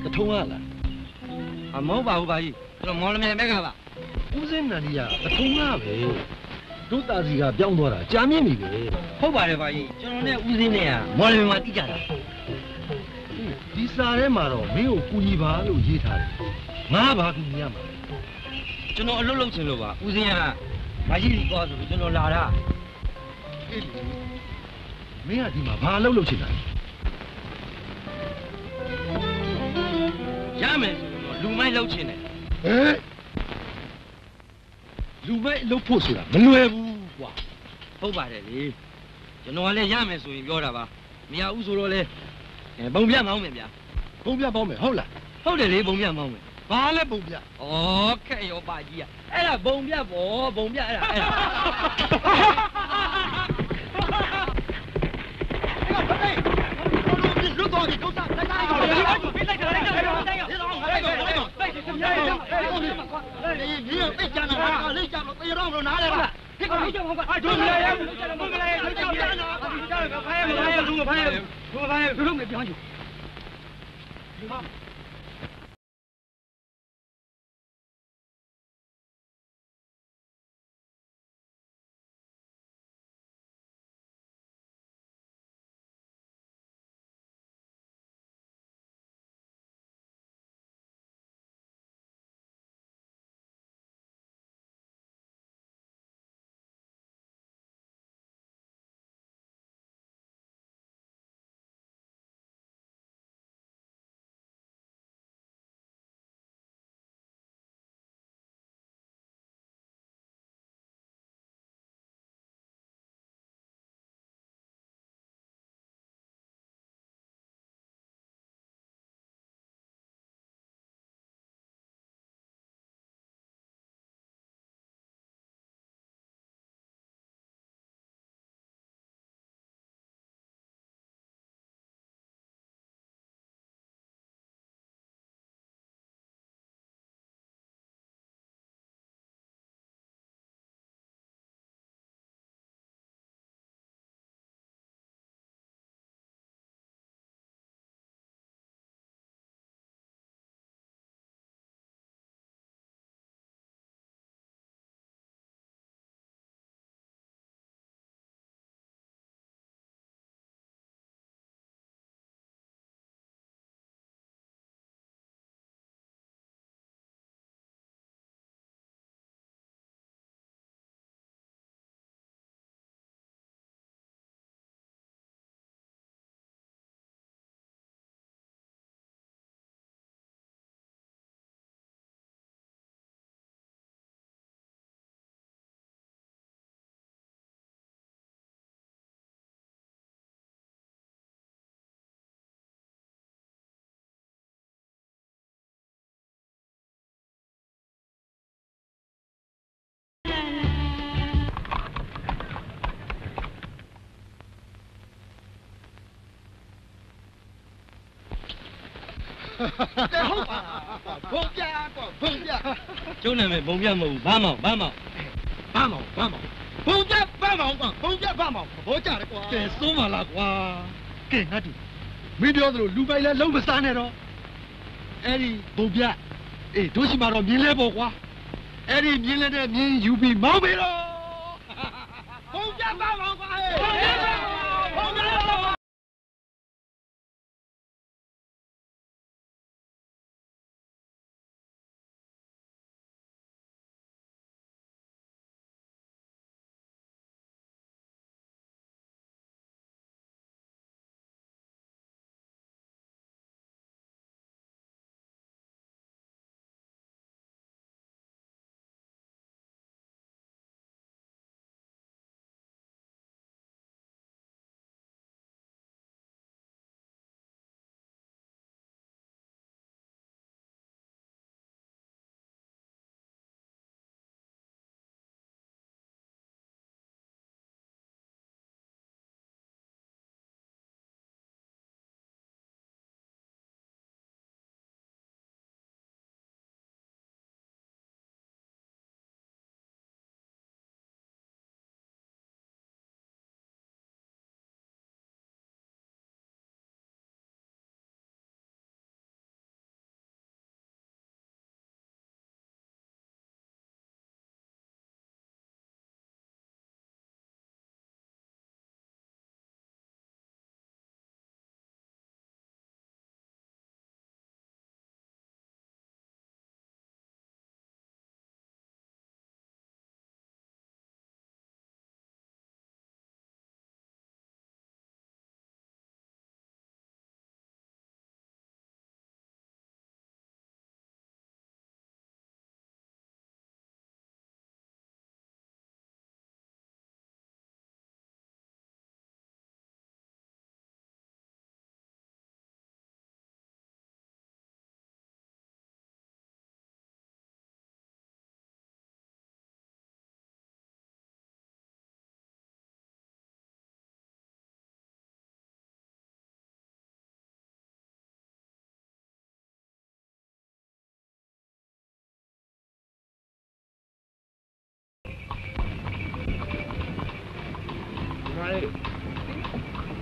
တထုံးရလားအမဟုတ်ပါဘူးဗျာကြီးကျွန်တော်မော်လမြိုင်ဘက်ကပါဦးစင်းနန္ဒီကတထုံးရပဲတို့တာစီကပြောင်းသွားတာကြာမြင့်ပြီပဲဟုတ်ပါတယ်ဗျာကြီးကျွန်တော်နဲ့ဦးစင်းနဲ့ကမော်လမြိုင်မှာတိကြတာဒီစာထဲမှာတော့မင်းကိုကူညီပါလို့ရေးထားတယ်ငါဘာကူညီရမှာကျွန်တော်အလုပ်လုပ်ချင်လို့ပါဦးစင်းကမကြီးကြီးသွားဆိုပြီးကျွန်တော်လာတာအေးမင်းကဒီမှာဘာအလုပ်လုပ်ချင်တာရမယ်ဆိုတော့လူမိုက်လုပ်ချင်တယ်လူမိုက်လုပ်ဖို့ဆိုတာမလွယ်ဘူးကွာဟုတ်ပါတယ်လေကျွန်တော်ကလည်းရမယ်ဆိုရင်ပြောတာပါမရဘူးဆိုတော့လေပုံပြမောင်းမယ်ဗျာပုံပြပေါင်းမယ်ဟုတ်လားဟုတ်တယ်လေပုံပြမောင်းမယ်ဘာလဲပုံပြဩခက်ရောပါကြီးอ่ะအဲ့ဒါပုံပြပေါ့ပုံပြအဲ့ဒါလွတ်သွားပြီဒုက္ခလိုက်လိုက်ပါလိုက်လိုက်လိုက်လိုက်လိုက်လိုက်လိုက်လိုက်你别别讲了，你讲了，别让我拿来了。这个没讲好吧？哎，对不对？不来，你讲讲呢？你讲个拍，中个拍，就没讲究。好。ဟုတ်ပါ ဘုံပြကွာဘုံပြကျုံနာမည်ဘုံပြမဟုတ်ဘူးဘာမောင်ဘုံပြဘာမောင်ကွာဘုံပြဘာမောင်ဘောကြတယ်ကွာကဲစိုးပါလားကွာကဲငါတူမင်းပြောသလိုလူပိုင်လဲလုံးမစားနဲ့တော့အဲ့ဒီဘုံပြအေးတို့ရှိမှာတော့မြင်းလဲပေါ့ကွာအဲ့ဒီမြင်းလဲတဲ့မြင်းယူပြီးမောင်းပြီတော့ဘုံပြဘာမောင်ကွာဟဲ့ဘုံပြဘာမောင်ဘုံပြဘာမောင်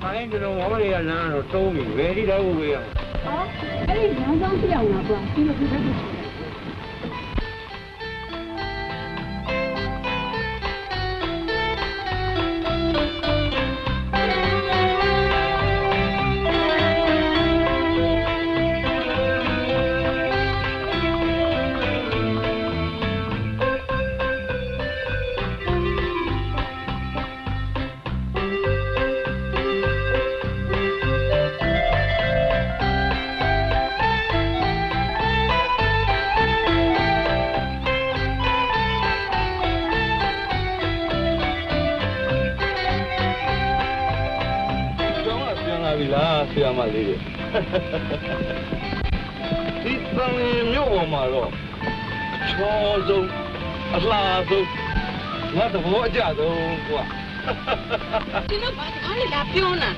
ခိုင်းကျွန်တော်ဝါမလေးကလမ်းတော့တုံးပြီဘယ်ဒီတော့ဝေးရအောင်ဟောအဲ့ဒီလမ်းကြောင်းပြောင်းလာကွာဒီလိုပြတ်ပြတ်ဆရာမလေးတွေဒီသံမျိုးပေါ်မှာတော့အချောဆုံးအလားဆုံးငါသဘောအကျဆုံးကွာဒီလိုဘာတခါလေလာပြောနာ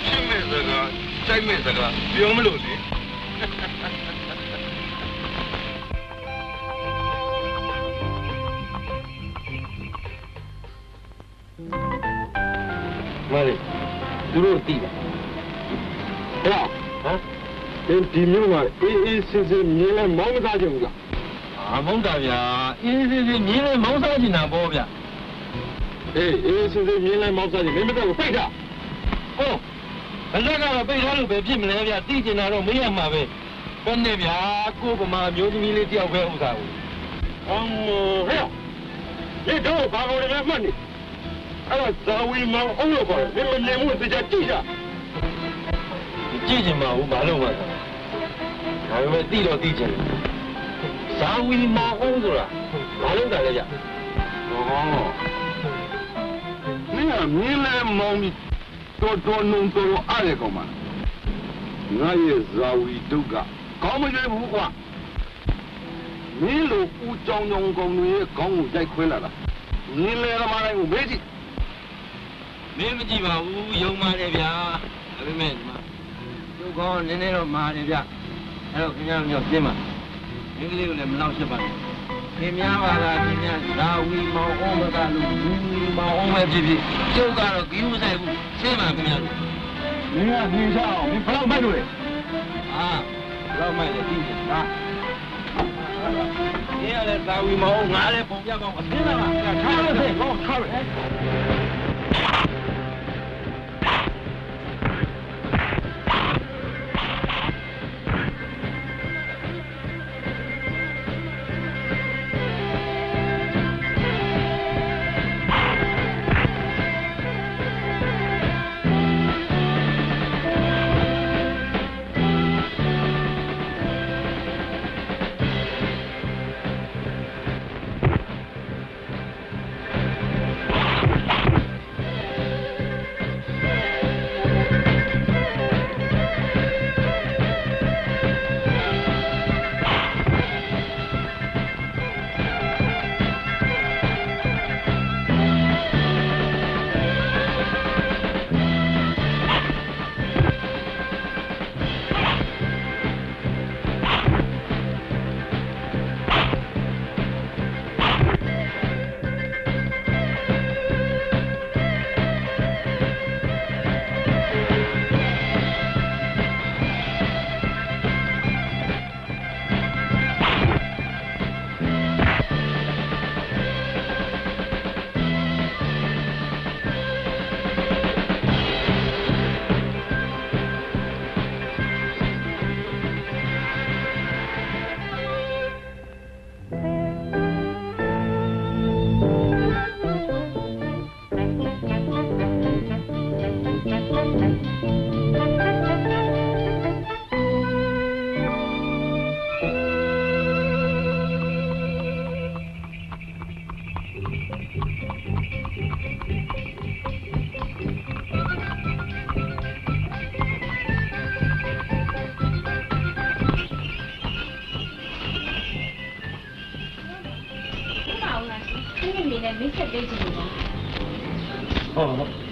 ရှင်းမဲ့စကားစိုက်မဲ့စကားပြောမလို့လေမလေးသူတို့သိတယ်ဟဲ့ဟမ်ဒီမျိုးကအေးစစ်စစ်မြင်းလဲမောင်းမသားကြဘူးလားမဟုတ်တာဗျာအေးစစ်စစ်မြင်းလဲမောင်းစားနေတာပေါ့ဗျာအေးစစ်စစ်မြင်းလဲမောင်းစားနေမင်းမတော့ဖိတ်တာဟုတ်ဘယ်တော့ကတော့ပိတ်ထားလို့ပဲဖြစ်မလဲဗျာသိကျင်တာတော့မေးရမှာပဲဘယ်နဲ့ဗျာကို့ဗမာမျိုးသမီးလေးတယောက်ပဲဥစ္စာကိုဟမ်ဟဲ့ဒီတော့ဘာလို့လဲမှတ်နေအဲ့တော့ဇာဝီမောင်အောင်လို့ခေါ်တယ်မင်းမနေဘူးတကြကြည့်တာကြည့်ချင်မှာဘူးဘာလို့မှဒါပေမဲ့သိတော့သိချင်တယ်ဇာဝီမောင်အောင်ဆိုတာဘာလို့တာလဲဗျမင်းကမြင်းလဲမောင်ပြီးတော်နုံတော်အားရကောင်မှာငါရဲ့ဇာဝီဒုက္ခကောင်းမရွေးဘူးကွာမင်းလိုဦးကြောင်ကောင်တွေရဲ့ခေါင်းကိုရိုက်ခွဲလာတာမြင်းလဲသမားတိုင်းကိုမေးကြည့်မင်းမကြည့်ပါဘူးယုံပါတယ်ဗျာဒါပေမဲ့ဒီမှာဒုက္ခနည်းနည်းတော့မာတယ်ဗျ အဲ့တော့ခင်ဗျားမျိုးပြင်းပါမင်းကလေးကိုလည်းမလောက်ရှစ်ပါနဲ့ခင်ဗျားပါလားခင်ဗျားဇာဝီမောင်အောင်ကလူလူမောင်အောင်ပဲဖြစ်ဖြစ်ကျုပ်ကတော့ဂီးမဆိုင်ဘူးရှင်းပါခင်ဗျားတို့မင်းကနှင်းစားအောင်မင်းဘယ်လောက်မိုက်လို့လဲအာဘယ်လောက်မိုက်လဲသိတယ်ဟာဒီရလဲဇာဝီမောင်ငါလည်းပုံပြကောင်းအသိလားထားလို့စေကောင်းထားရမိတ်ဆက်ပေးကြည့်လို့ပါဟုတ်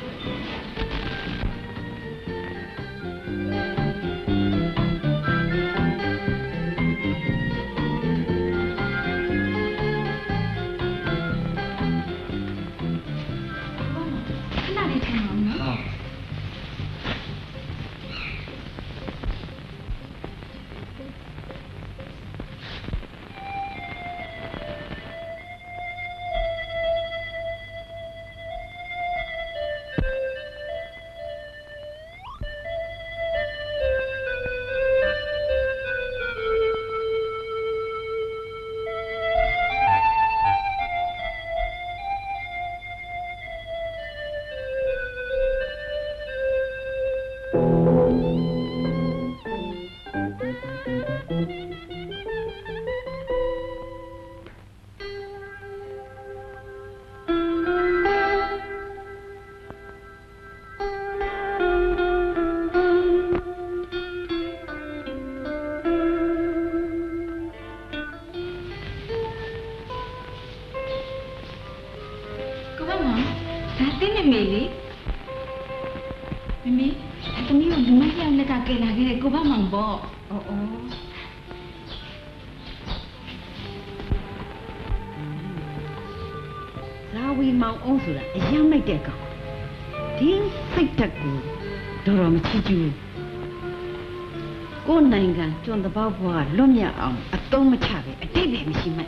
ကျွန်းတပေါက်ဘွားလွတ်မြောက်အောင်အသုံးမချပဲအတိတ်လည်းမရှိမှ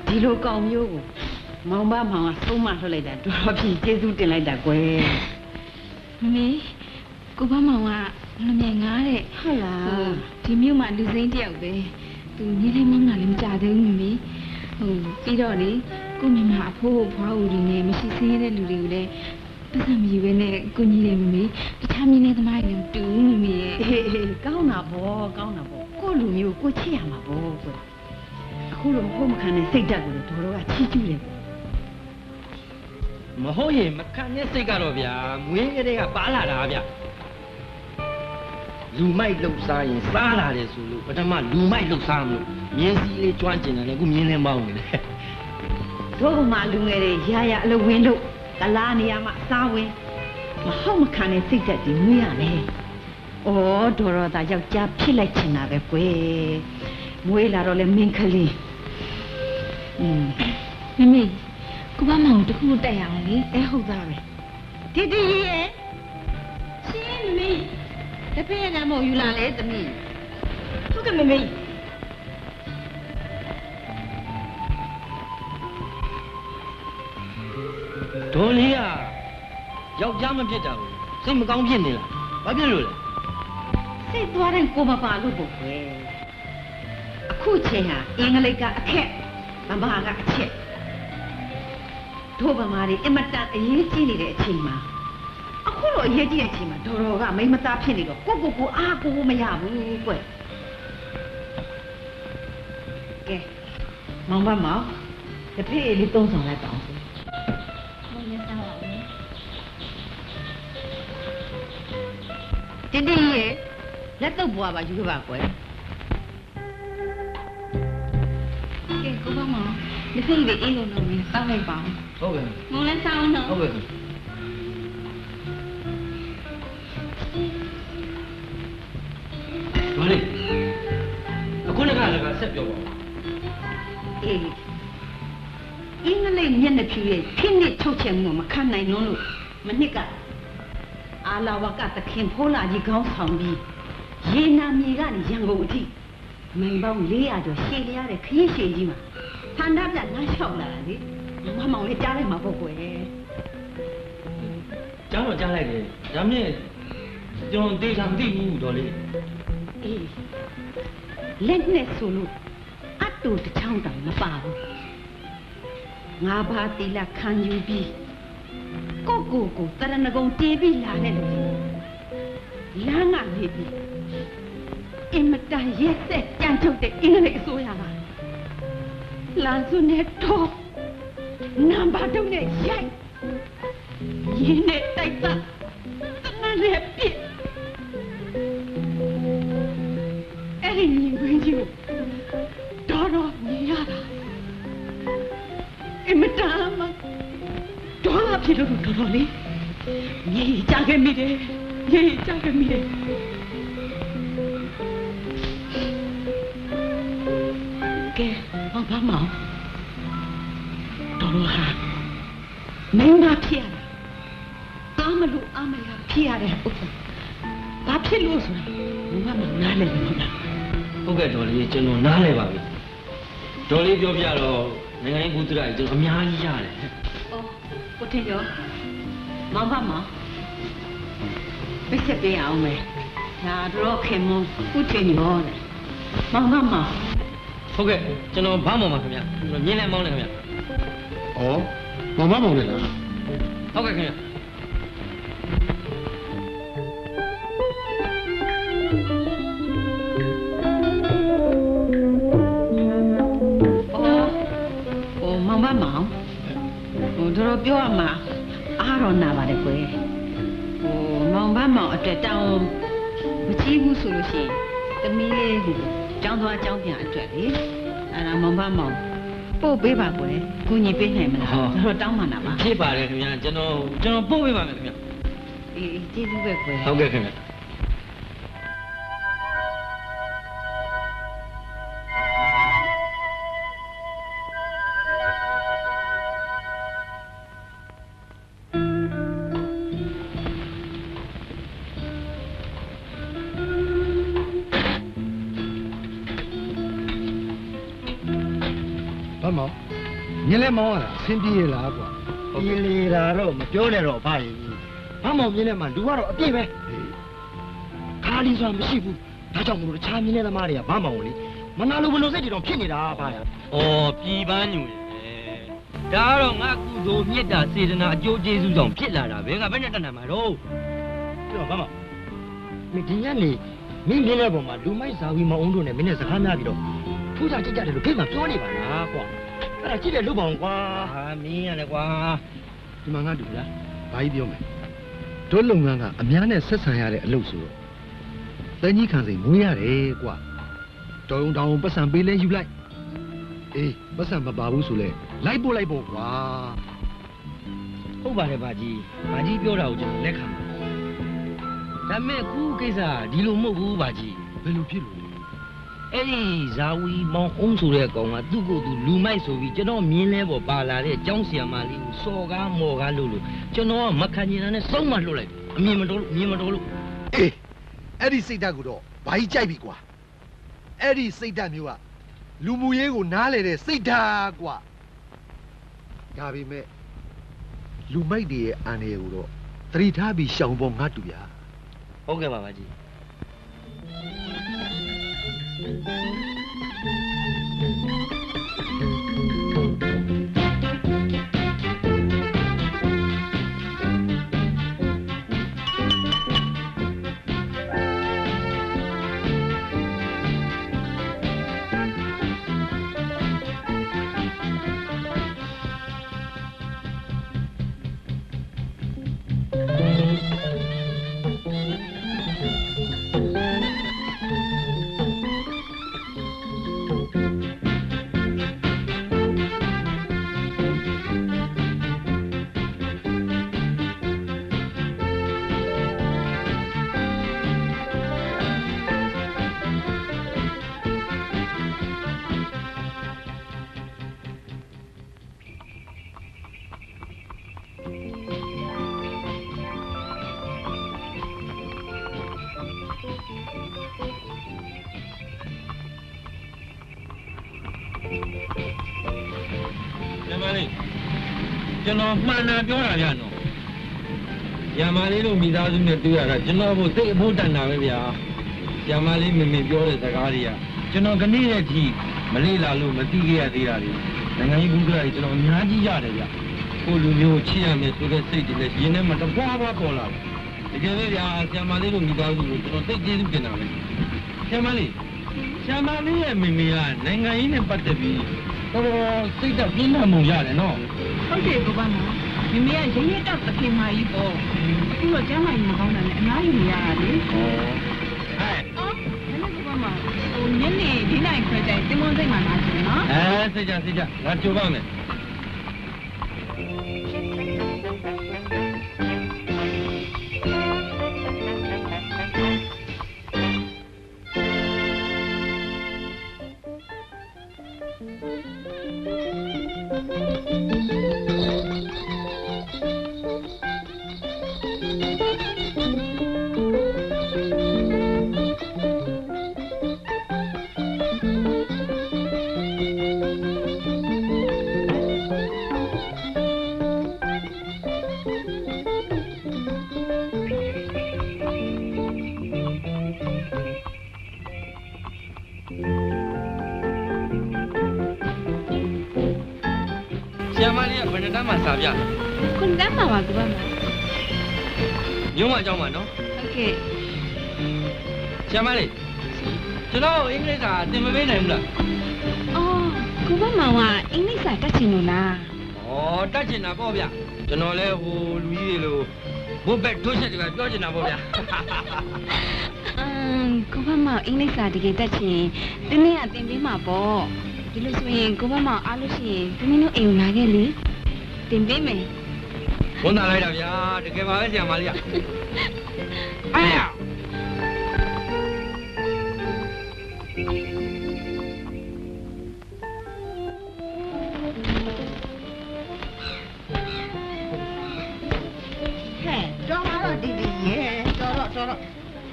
ဒီလိုကောင်မျိုးကိုမောင်မမောင်ကဆုံးမလွှတ်လိုက်တာတော်တော်ဖြစ်ကျေးဇူးတင်လိုက်တာကွယ်မမေကိုဘမောင်ကလွတ်မြောက်ငားတဲ့ဟုတ်လားဒီမြို့မှာလူစိမ်းတယောက်ပဲသူညီလေးမောင်ကလည်းမကြသေးဘူးမမေပြီးတော့လေကိုမိမအဖိုးဖွားဦးတွေနဲ့မရှိသေးတဲ့လူတွေကိုလည်းပတ်စံမယူပဲနဲ့ကိုကြီးတယ်မမေတခြားမြင်းနေသမားတွေတူမမေရဲ့ကောင်းတာပေါ့ကိုလူမျိုးကိုချစ်ရမှာပေါ့ကွအခုလိုမဟုတ်မခံတဲ့စိတ်ဓာတ်ကိုဒေါ်တော်ကချီးကျူးတယ်မဟုတ်ရင်မခံတဲ့စိတ်ကတော့ဗျာမွေးကလေးကပါလာတာဗျာလူမိုက်လှုပ်ရှားရင်စားလာတယ်ဆိုလို့ပထမလူမိုက်လှုပ်ရှားမလို့မြင်းစည်းလေးကျွမ်းကျင်တယ်လေခုမြင်းလဲမောင်းနေတယ်တို့မှလူငယ်တွေရရအလုပ်ဝင်လို့တလားနေရမှာအစားဝင်မဟုတ်မခံတဲ့စိတ်ဓာတ်တွေမွေးရတယ်哦，多少大要加皮来吃那个贵，没来了嘞免克哩。妹妹，我把忙都给我带上哩。哎，好大呗。弟弟耶，是妹妹，这边人没有来嘞，怎么？这个妹妹。多哩啊，要家么别找，谁么刚骗你了？ဘာဖြစ်လို့လဲ စိတ်သွားတဲ့ကိုမပါလို့ပေါ့ကွယ်အခုချိန်ဟာအင်္ဂလိပ်ကအခက်ဗမာကအချက်တို့ဗမာတွေအမတန်အရေးကြီးနေတဲ့အချိန်မှာအခုလိုအရေးကြီးတဲ့အချိန်မှာဒေါ်တော်ကမိမသားဖြစ်နေတော့ကိုအားကိုမရဘူးကွယ်ကဲမောင်မမောင်တဖေးလေးသုံးဆောင်လိုက်ပါအောင်မောင်လည်းစားပါဦးတင်းတင်းရဲ့လက်တော့ဘွားပါယူခဲ့ပါကွယ်ကဲကိုမမောင်ဒီစိတ်လေးအေးလုံးလုံးနဲ့စောင်းလိုက်ပါအောင်ဟုတ်ကဲ့ မောင်လည်းစားအောင်နော် ဟုတ်ကဲ့ဘာလဲအခုနကဆက်ပြောပါဦးအေးအင်္ဂလိပ်မျက်နှာဖြူရဲ့ဖိနစ်ထုတ်ချင်မှုမခံနိုင်လို့မနစ်ကအာလာဝကတခင်ဖိုးလာကြီးခေါင်းဆောင်ပြီးရေနာမြေကနေရန်ကုန်အထိမိုင်ပေါင်း400ကျော်ရှည်လျားတဲ့ခရီးရှည်ကြီးမှာဆန္ဒပြလမ်းလျှောက်လာတာလေမမောင်လေးကြားလိုက်မှာပေါ့ကွယ်ကြားတော့ကြားလိုက်တယ်ဒါမြင့်ကျွန်တော်တေချာမသိဘူးတော်လေးအေးလက်နဲ့ဆိုလို့အတူတစ်ချောင်းတောင်မပါဘူးငါးပါးတီလာခံယူပြီးကိုတရဏဂုံတေးပြီးလာတဲ့လူလမ်းကနေပြီးအင်မတန်ရက်ဆက်ကြမ်းထုတ်တဲ့အင်္ဂလိပ်အစိုးရကလမ်းစုနဲ့တော့နံပါတ်2နဲ့ရိုက်ရင်းနဲ့တိုက်တာတနနဲ့ပြစ်အဲ့ဒီမြင်ကွင်းကြီးကိုတော့မြင်ရတာအင်မတန်မှဒေါ်လာဖြစ်လို့တော်လေးမြေကြခဲ့မိတယ်မြေကြခဲ့မိတယ်ကဲဘာမှမတော်လို့ဟာမင်းမဖြစ်ရတာတာမလို့အမရဖြစ်ရတဲ့ဥစ္စာဘာဖြစ်လို့ဆိုတာမမနားလည်ဘူးလားဟုတ်ကဲ့တော်လေးကျွန်တော်နားလည်ပါပြီတော်လေးပြောပြတော့နိုင်ငံရေးဘုဒ္ဓရာကြီးကျွန်တော်အများကြီးရတယ်ကိုထင်ကျော်မောင်ဖမောင်ပြစ်ချက်ပေးအောင်မယ်ဒါတော့ခင်မကိုထင်ကျော်တဲ့မောင်ဖမောင်ဟုတ်ကဲ့ကျွန်တော်ဘာမှမခင်ဗျမြင်းလဲမောင်းလဲခင်ဗျဩမောင်မမောင်လေလားဟုတ်ကဲ့ခင်ဗျမောင်ဖမောင်တို့ပြောရမှာအားတော့နာပါတယ်ကွယ်မောင်ဖမောင်အတွက်တောင်းမကြည့်ဘူးဆိုလို့ရှိရင်သမီးလေးကိုကျောင်းသွားကျောင်းပြန်အတွက်လေအဲ့ဒါမောင်ဖမောင်ပို့ပေးပါကွယ်ကူညီပေးနိုင်မလားတို့တောင်းမှနာပါဖြစ်ပါတယ်ခင်ဗျာကျွန်တော်ပို့ပေးပါမယ်ခင်ဗျာအေးကျေးဇူးပဲကွယ်ဟုတ်ကဲ့ခင်ဗျာညလဲမောင်းရတာအဆင်ပြေရလားကွာပြေလေတာတော့မပြောနဲ့တော့ဘာရင်ဘာမောင်မြင်းနဲ့မှလူကတော့အပြည့်ပဲခါလီဆိုတာမရှိဘူးဒါကြောင့်မလို့တခြားမြင်းနဲ့သမားတွေကဘာမောင်လေမနာလိုဘလို့စိတ်တွေတော့ဖြစ်နေတာဘာရဩပြည်ပန်းညူတယ်ဒါကတော့ငါကုသိုလ်မြတ်တာစေတနာအကျိုးကျေးဇူးကြောင့်ဖြစ်လာတာပဲငါဘယ်နဲ့တတ်နိုင်မှာတော့ပြောဘာမောင်မင်းဒီညနေမင်းမြင်းတဲ့ပုံမှာလူမိုက်စာဝီမောင်အောင်တို့နဲ့မင်းနဲ့စကားများပြီးတော့ထူးခြားကြည့်ကြတယ်လို့ခိတ်မှပြောနေပါလားကွာအဲ့ဒါကြည့်တယ်လို့ပါအောင်ကွာဟာမင်းရတယ်ကွာဒီမှာငါတူလားဘာကြီးပြောမယ်တို့လုပ်ငန်းကအများနဲ့ဆက်ဆံရတဲ့အလုပ်ဆိုတော့တန်းကြီးခံစိန်မွေးရတယ်ကွာတောင်းတောင်းပတ်စံပေးလဲယူလိုက်အေးပတ်စံမပါဘူးဆိုလဲလိုက်ပို့လိုက်ပေါ့ကွာဟုတ်ပါတယ်ဘာကြီးပြောတာကိုကျွန်တော်လက်ခံပါ ဒါမဲ့ခုကိစ္စဒီလိုမဟုတ်ဘူးပါကြီးဘယ်လိုဖြစ်လို့အဲ့ဒီဇာဝီမောင်အောင်ဆိုတဲ့ကောင်ကသူ့ကိုယ်သူလူမိုက်ဆိုပြီးကျွန်တော်မြင်းလဲပေါ်ပါလာတဲ့ကျောင်းဆရာမလေးကိုစော်ကားမော်ကားလို့ကျွန်တော်ကမခံကျင်တာနဲ့စုံးမလှုပ်လိုက်အမြင်မတော်လို့အေးအဲ့ဒီစိတ်ဓာတ်ကိုတော့ဘာကြီးကြိုက်ပြီကွာအဲ့ဒီစိတ်ဓာတ်မျိုးကလူမှုရေးကိုနားလေတဲ့စိတ်ဓာတ်ကွာဒါပေမဲ့လူမိုက်တွေရဲ့အန္တရာယ်ကိုတော့သတိထားပြီးရှောင်ဖို့ငါတူဗျာဟုတ်ကဲ့ပါပါကြီးကျွန်တော်မှန်တယ်ပြောတာဗျာနော်။ရမလေးတို့မိသားစုနဲ့တွေ့ရတာကျွန်တော်ကိုသိအဖို့တန်တာပဲဗျာ။ရမလေးမမေပြောတဲ့စကားတွေကကျွန်တော်ခဏရဲ့အထိမလေးလာလို့မသိခဲ့ရသေးတာတွေနိုင်ငံရေးဘူးကတွေကျွန်တော်အများကြီးရတယ်ဗျာ။ကိုလူမျိုးချစ်ရမယ်ဆိုတဲ့စိတ်တွေလည်းရင်းထဲမှာတပွားပွားပေါ်လာတယ်။တကယ်ပဲဗျာဆရာမလေးတို့မိသားစုကိုကျွန်တော်သိကျေးဇူးတင်တာပဲ။ဆရာမလေးရဲ့မမေကနိုင်ငံရေးနဲ့ပတ်သက်ပြီးတော်စိတ်ဓာတ်ပြင်းထန်မှုရတယ်နော်။ဟုတ်တယ်ကဘာမမမေကရင်းရတော့တခင်မကြီးပေါ့အခုတော့ကျမ်းမာကြီးမကောင်းတာနဲ့အနားယူနေရတာလေဟဲ့အော်ဒါနဲ့ကဘာမညနေဒီနိုင်ခွဲတိုင်းတင်မွန်စိတ်မှလာချင်နော်စိတ်ကြငါကြိုပါမယ်ဆရာမလေးကဘယ်နှတန်းမှစာပြခုနတန်းမှာပါကဘာမညုံမအကြောင်းပါနော်ဟုတ်ကဲ့ဆရာမလေးကျွန်တော်အင်္ဂလိပ်စာသင်မပေးနိုင်ဘူးလားအော်ကဘာမကအင်္ဂလိပ်စာတတ်ချင်လို့လားဩတတ်ချင်တာပေါ့ဗျကျွန်တော်လဲဟိုလူကြီးတွေလိုဘုတ်ဘက်ထိုးချက်တွေကပြောချင်တာပေါ့ဗျကဘာမအင်္ဂလိပ်စာတကယ်တတ်ချင်တင်းနေကသင်ပေးမှာပေါ့ဒီလိုဆိုရင်ကိုဘမောင်အားလို့ရှိရင်သမီးတို့အိမ်ကိုလာခဲ့လေတင်ပေးမယ်ဝန်တာလိုက်တာဗျာတကယ်ပါပဲဆရာမလေးကအားရတော့ဒီရဲ့တော့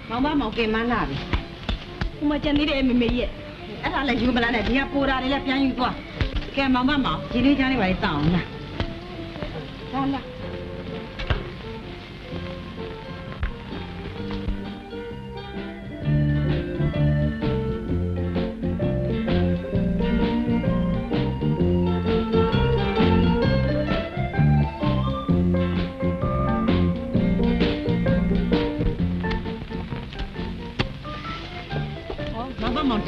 မောင်မမောင်ကင်မလာပြီဟိုမှာကြံသေးတယ်မေမေရဲ့အဲ့ဒါလည်းယူမလားနဲ့ဒီကပိုတာတွေလည်းပြန်ယူသွားကဲမောင်မောင်ဒီလေးချမ်းလေးပါလေးတောင်းအောင်လားဟောလား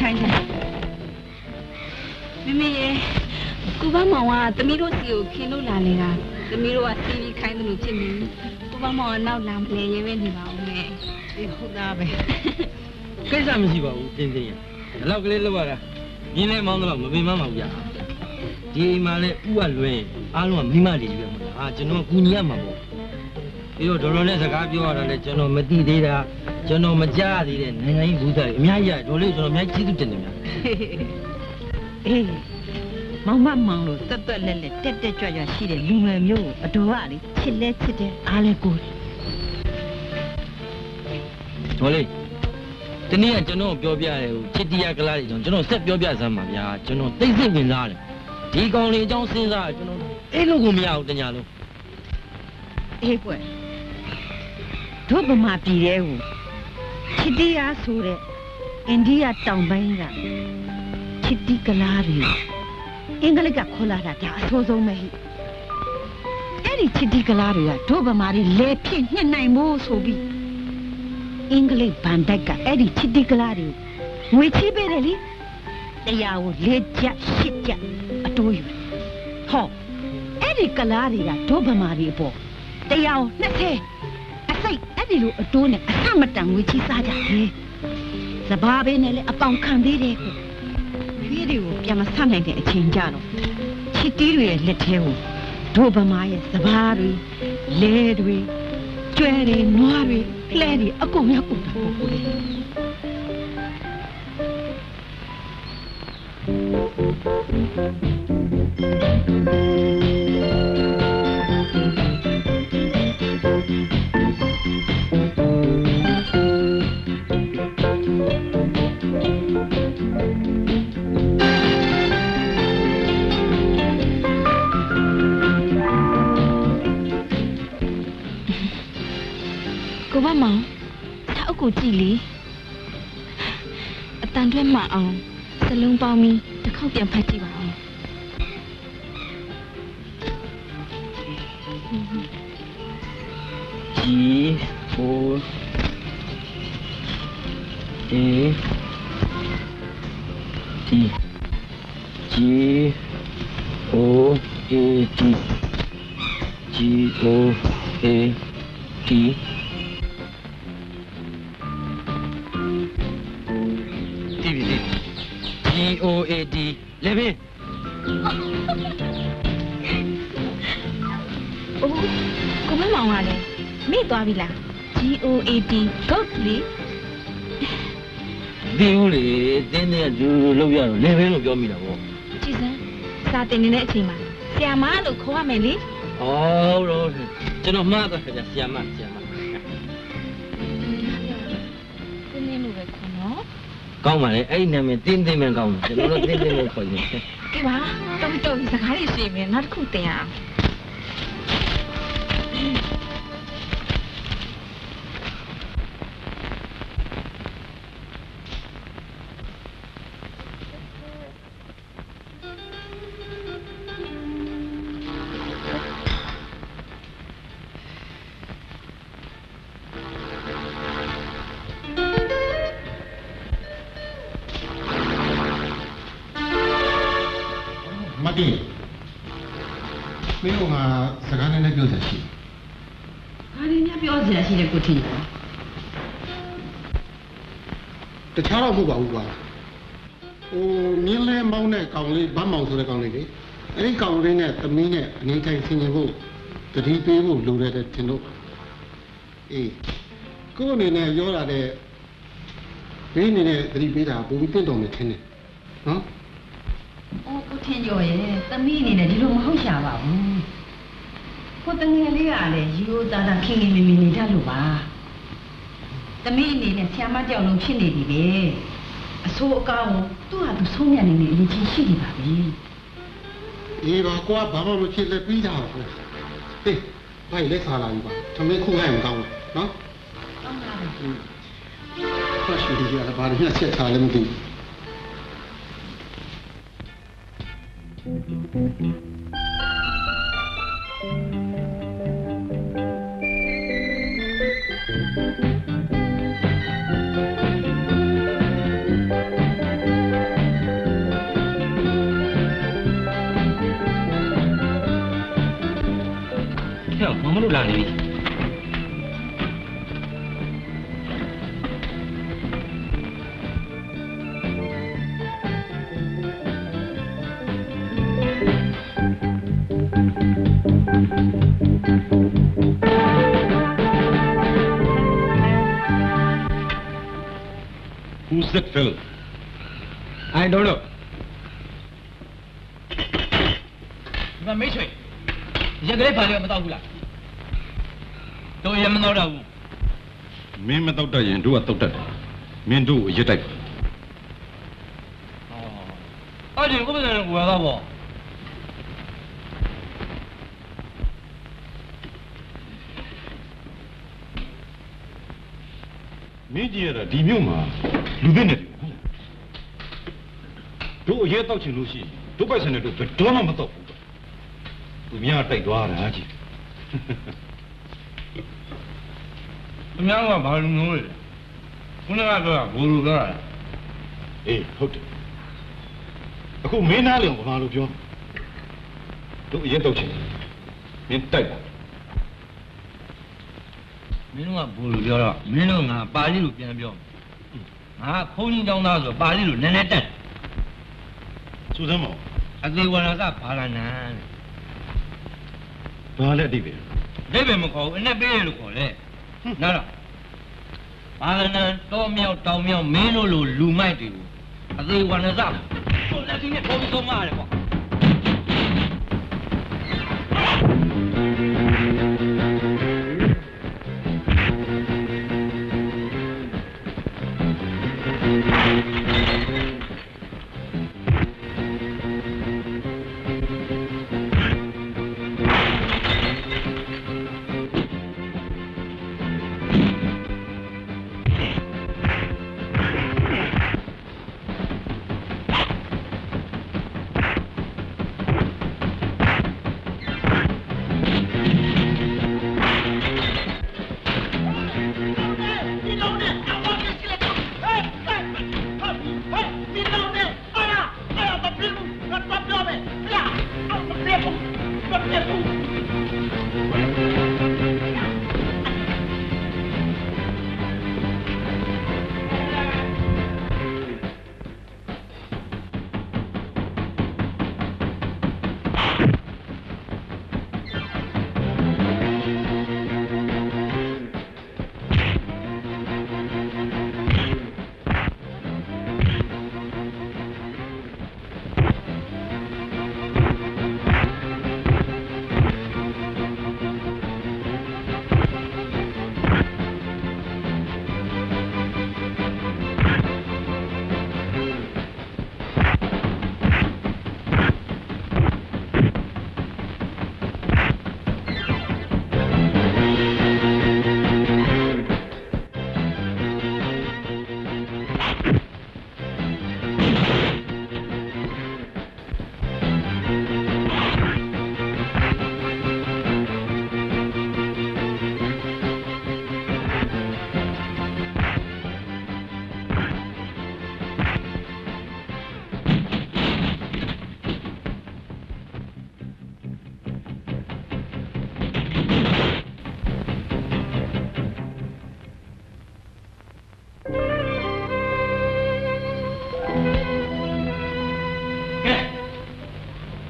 ထိုင်တယ်မမေရဲ့ကိုဘမောင်ကသမီးတို့စီကိုခင်းလို့လာနေတာသမီးတို့ကစီးပြီးခိုင်းတယ်လို့ဖြစ်နေကိုဘမောင်ကနောက်လာမလဲရဲပဲနေပါဦးနဲ့ဒီဟုတ်သားပဲကိစ္စမရှိပါဘူးတင်းတင်းရဒီလောက်ကလေးလောက်ရတာရင်းလဲမောင်းတော့မပင်မပါဘူးဗျာဒီအိမ်မှာလဲဥကလွဲအားလုံးကမိမတွေကြီးပဲမဟုတ်လားကျွန်တော်ကူညီရမှာပေါ့ 이거 저런에 서가 비워라래 저놈 메띠데라 저놈 마자디래နိုင်ငံဘူးသားအများကြီးဒေါ်လေးကျွန်တော်အများကြီးကျေးဇူးတင်တယ်ဗျာအေးမောင်မမောင်လို့တက်တက်လက်လက်တက်တက်ကြွကြွရှိတဲ့လူငယ်မျိုးအတော်ကလေချစ်လဲချစ်တယ်အားလဲကိုဒေါ်လေးတနည်းကကျွန်တော်ပြောပြတယ်ဟိုချစ်တရားကလားတွေကျွန်တော်ဆက်ပြောပြစမ်းပါဗျာကျွန်တော်သိစိတ်ဝင်စားတယ်ဒီကောင်လေးအကြောင်းစဉ်းစားကျွန်တော်အဲ့လိုကိုမရဘူးတညာလုံးအေးကွယ်တို့ဗမာပြည်တဲ့ကိုချစ်တရားဆိုတဲ့အိန္ဒိယတောင်ပိုင်းကချစ်တီကလားတွေအင်္ဂလိပ်ကခေါ်လာတာဒါအဆိုးဆုံးပဲဟိအဲ့ဒီချစ်တီကလားတွေကတို့ဗမာတွေလဲဖြစ်ညှက်နိုင်ဖို့ဆိုပြီးအင်္ဂလိပ်ဘန်ဒက်ကအဲ့ဒီချစ်တီကလားတွေငွေချေးပေးတယ်လေတရားကို၄ချက်၈ချက်အတိုးယူတယ်ဟောအဲ့ဒီကလားတွေကတို့ဗမာတွေအပေါ်တရားကို20အစိတ်အဲ့ဒီလိုအတိုးနဲ့အဆမတန်ငွေချေးစားကြတယ်စဘာပဲနဲ့လေအပေါင်ခံသေးတယ်ကိုဒီတွေကိုပြန်မဆနိုင်တဲ့အချိန်ကြတော့ချစ်တီးတွေရဲ့လက်ထဲကိုတို့ဗမာရဲ့စဘာတွေလဲတွေကျွဲတွေနွားတွေလှဲတွေအကုန်ရောက်ကုန်တာပေါ့ကိုလေကိုမမောင်စာအုပ်ကိုကြည့်လေအတန်တွဲမှအောင်စလုံးပေါင်းပြီးတစ်ခေါက်ပြန်ဖတ်ကြည့်ပါဦးG O A T G O A T G O A T G-O-A-D လေဘင်းအိုးကိုမမောင်ကလည်းမေ့သွားပြီလား G-O-A-D goat လေဒီဦးလေတင်းတဲ့လူလောက်ရတော့လေဘင်းလို့ပြောမိတာပေါ့ကြည်စမ်းစာတင်နေတဲ့အချိန်မှာဆရာမလို့ခေါ်ရမယ်လေဟုတ်တော့ကျွန်တော်မှားသွားခင်ဗျဆရာမကိုနေလို့ပဲခေါ်နော်ကောင်းပါလေအဲ့ဒီနာမည်တင်းတင်းပဲကောင်းတယ်ကျွန်တော်တို့တင်းတင်းပဲခေါ်နေတယ်ကဲပါတော်စကားလေးရှိရင်နောက်တစ်ခုတင်ရအောင်မင်းတို့ကစကားနဲ့ပြောစရာရှိဘာလို့ညပြောစရာရှိလဲကိုထင်တယ်တခြားတော့မဟုတ်ပါဘူးကွာဟိုမြင်းလဲမောင်းတဲ့ကောင်လေးဗတ်မောင်ဆိုတဲ့ကောင်လေးလေအဲ့ဒီကောင်လေးနဲ့သမီးနဲ့အနေထိုင်ဆင်ခြင်ဖို့တတိပေးဖို့လိုတယ်တဲ့ထင်လို့အေးကိုယ်အနေနဲ့ပြောတာတဲ့ဘေးအနေနဲ့တတိပေးတာပုံပြီးတင့်တော်နေထင်တယ်နော်အော်ကိုထင်ကျော်ရဲ့သမီးအနေနဲ့ဒီလိုမဟုတ်ရှာပါဘူးကိုတငယ်လေးကလည်းရိုးသားသားခင်ခင်မင်မင်နေတတ်လို့ပါသမီးအနေနဲ့ဆရာမကြောက်လုံးဖြစ်နေပြီလေအဆိုးအကောင်းသူ့ဟာသူဆုံးရနေနေအရင်ချင်းရှိနေပါပြီအေးပါကွာဘာမှမဖြစ်လဲပြီးတာပဲဟေးဘာလဲဆာလာပြီပါသမီးခုခိုင်းမကောင်းဘူးနော်ကောင်းပါဘူးဖတ်ရှိရတာဘာလို့ဆက်ထားလဲမသိဘူးမမလို့လာနေပြီ sick fellow. I don't know. 你们没吹，你先给你盘了，没到过来，都也没到着过。没没到这人都到这，面都一带。哦，而且我们人过来不？没记得地名嘛，路边的。都也到清路西，都快现在都多么没到。都面带多少人去？都面我把人弄来，我那个不如个。哎，好的。အခုမင်းသားလျော်ဘာလို့ပြောတို့အရင်တော့ချင်းမင်းတိုက်ပါ မင်းတို့ကဘူလို့ပြောတော့မင်းတို့ငါပါဠိလိုပြန်ပြောငါဘုန်းကြီးကျောင်းသားဆိုပါဠိလိုနည်းနည်းတက် စူးစမ်းမအောင် အသေးဝရကဘာလာနံ ဘာလဲအတိပဲ ဒိဗ္ဗေမခေါ်ဘူးအနဲ့ပေးရလို့ခေါ်လေနားတော့ဘာလာနံတောမြောက်တောင်မြောက်မင်းတို့လိုလူမိုက်တွေကိုအသေးဝရကဟိုလက်ကြီးနဲ့ခေါ်ပြီးဆုံးမရတယ်ကွာ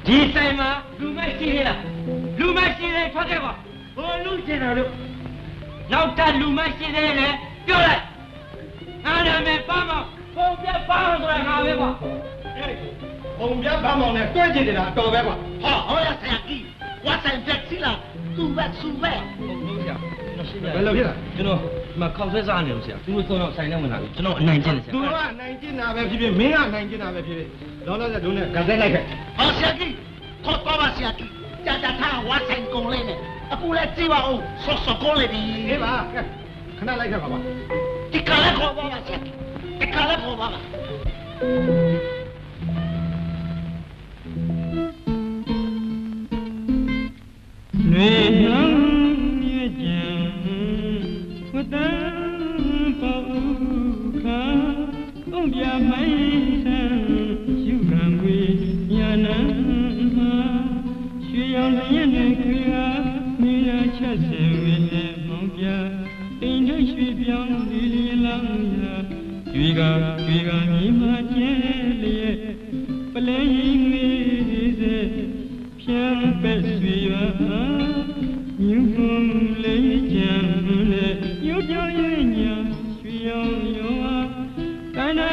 ဒီဆိုင်မှာလူမရှိသေးလားလူမရှိသေးထွက်ခဲ့ပါဘိုးလူကျင်တော်တို့နောက်ထပ်လူမရှိသေးလေပြောလိုက်အားရမယ်ပါမောင်ပုံပြပါအောင်ဆိုတာငါပဲကွာပုံပြပါမောင်နဲ့တွဲကြည့်နေတာတော်ပဲကွာဟာဟောရဆရာကြီးဝတ်ဆိုင်တက်စီလားသူ့ဘက်သူ့ဘက်ဟုတ်လို့ဆရာဘယ်လိုဖြစ်လဲကျွန်တော်မခောက်ဆွဲစားနေလို့ဆရာသူတို့သုံးတော့ဆိုင်နဲ့ဝင်လာပြီကျွန်တော်အနိုင်ကျင့်တယ်ဆရာသူကအနိုင်ကျင့်တာပဲဖြစ်ဖြစ်မင်းကအနိုင်ကျင့်တာပဲဖြစ်ဖြစ်လောလောဆယ်တို့နဲ့ဂန်သက်လိုက်ခဲ့ဟောဆရာကြီးခေါ်သွားပါဆရာကြီးကြာကြာထားဝါဆိုင်ကုန်လေးနဲ့အခုလည်းကြည့်ပါဦးဆော့ကုန်လေးဒီဟေးပါခဏလိုက်ခဲ့ပါဒီကလည်းခေါ်ပါပါဆရာကြီးဒီကလည်းခေါ်ပါပါလွေလောင်းမြကြံဝတ္တပေါခါုံပြမိုင်းဆန်းယူခံဝေညာနံမှာရွှေရောင်လျက်နဲ့ခွေဟာမိနာချက်စင်ဝေနဲ့မောင်ပြအိမ်တို့ရွှေပြောင်းလီလီလောင်းရာကျွေကမိမကျဲလျက်ပလဲရင်ငေးစေဖြန်းပဲ့ဆွေရညူဖုံလေးကြံလေညူပြောင်းရဲ့ညာရွှေရောင်ရောကန္နာ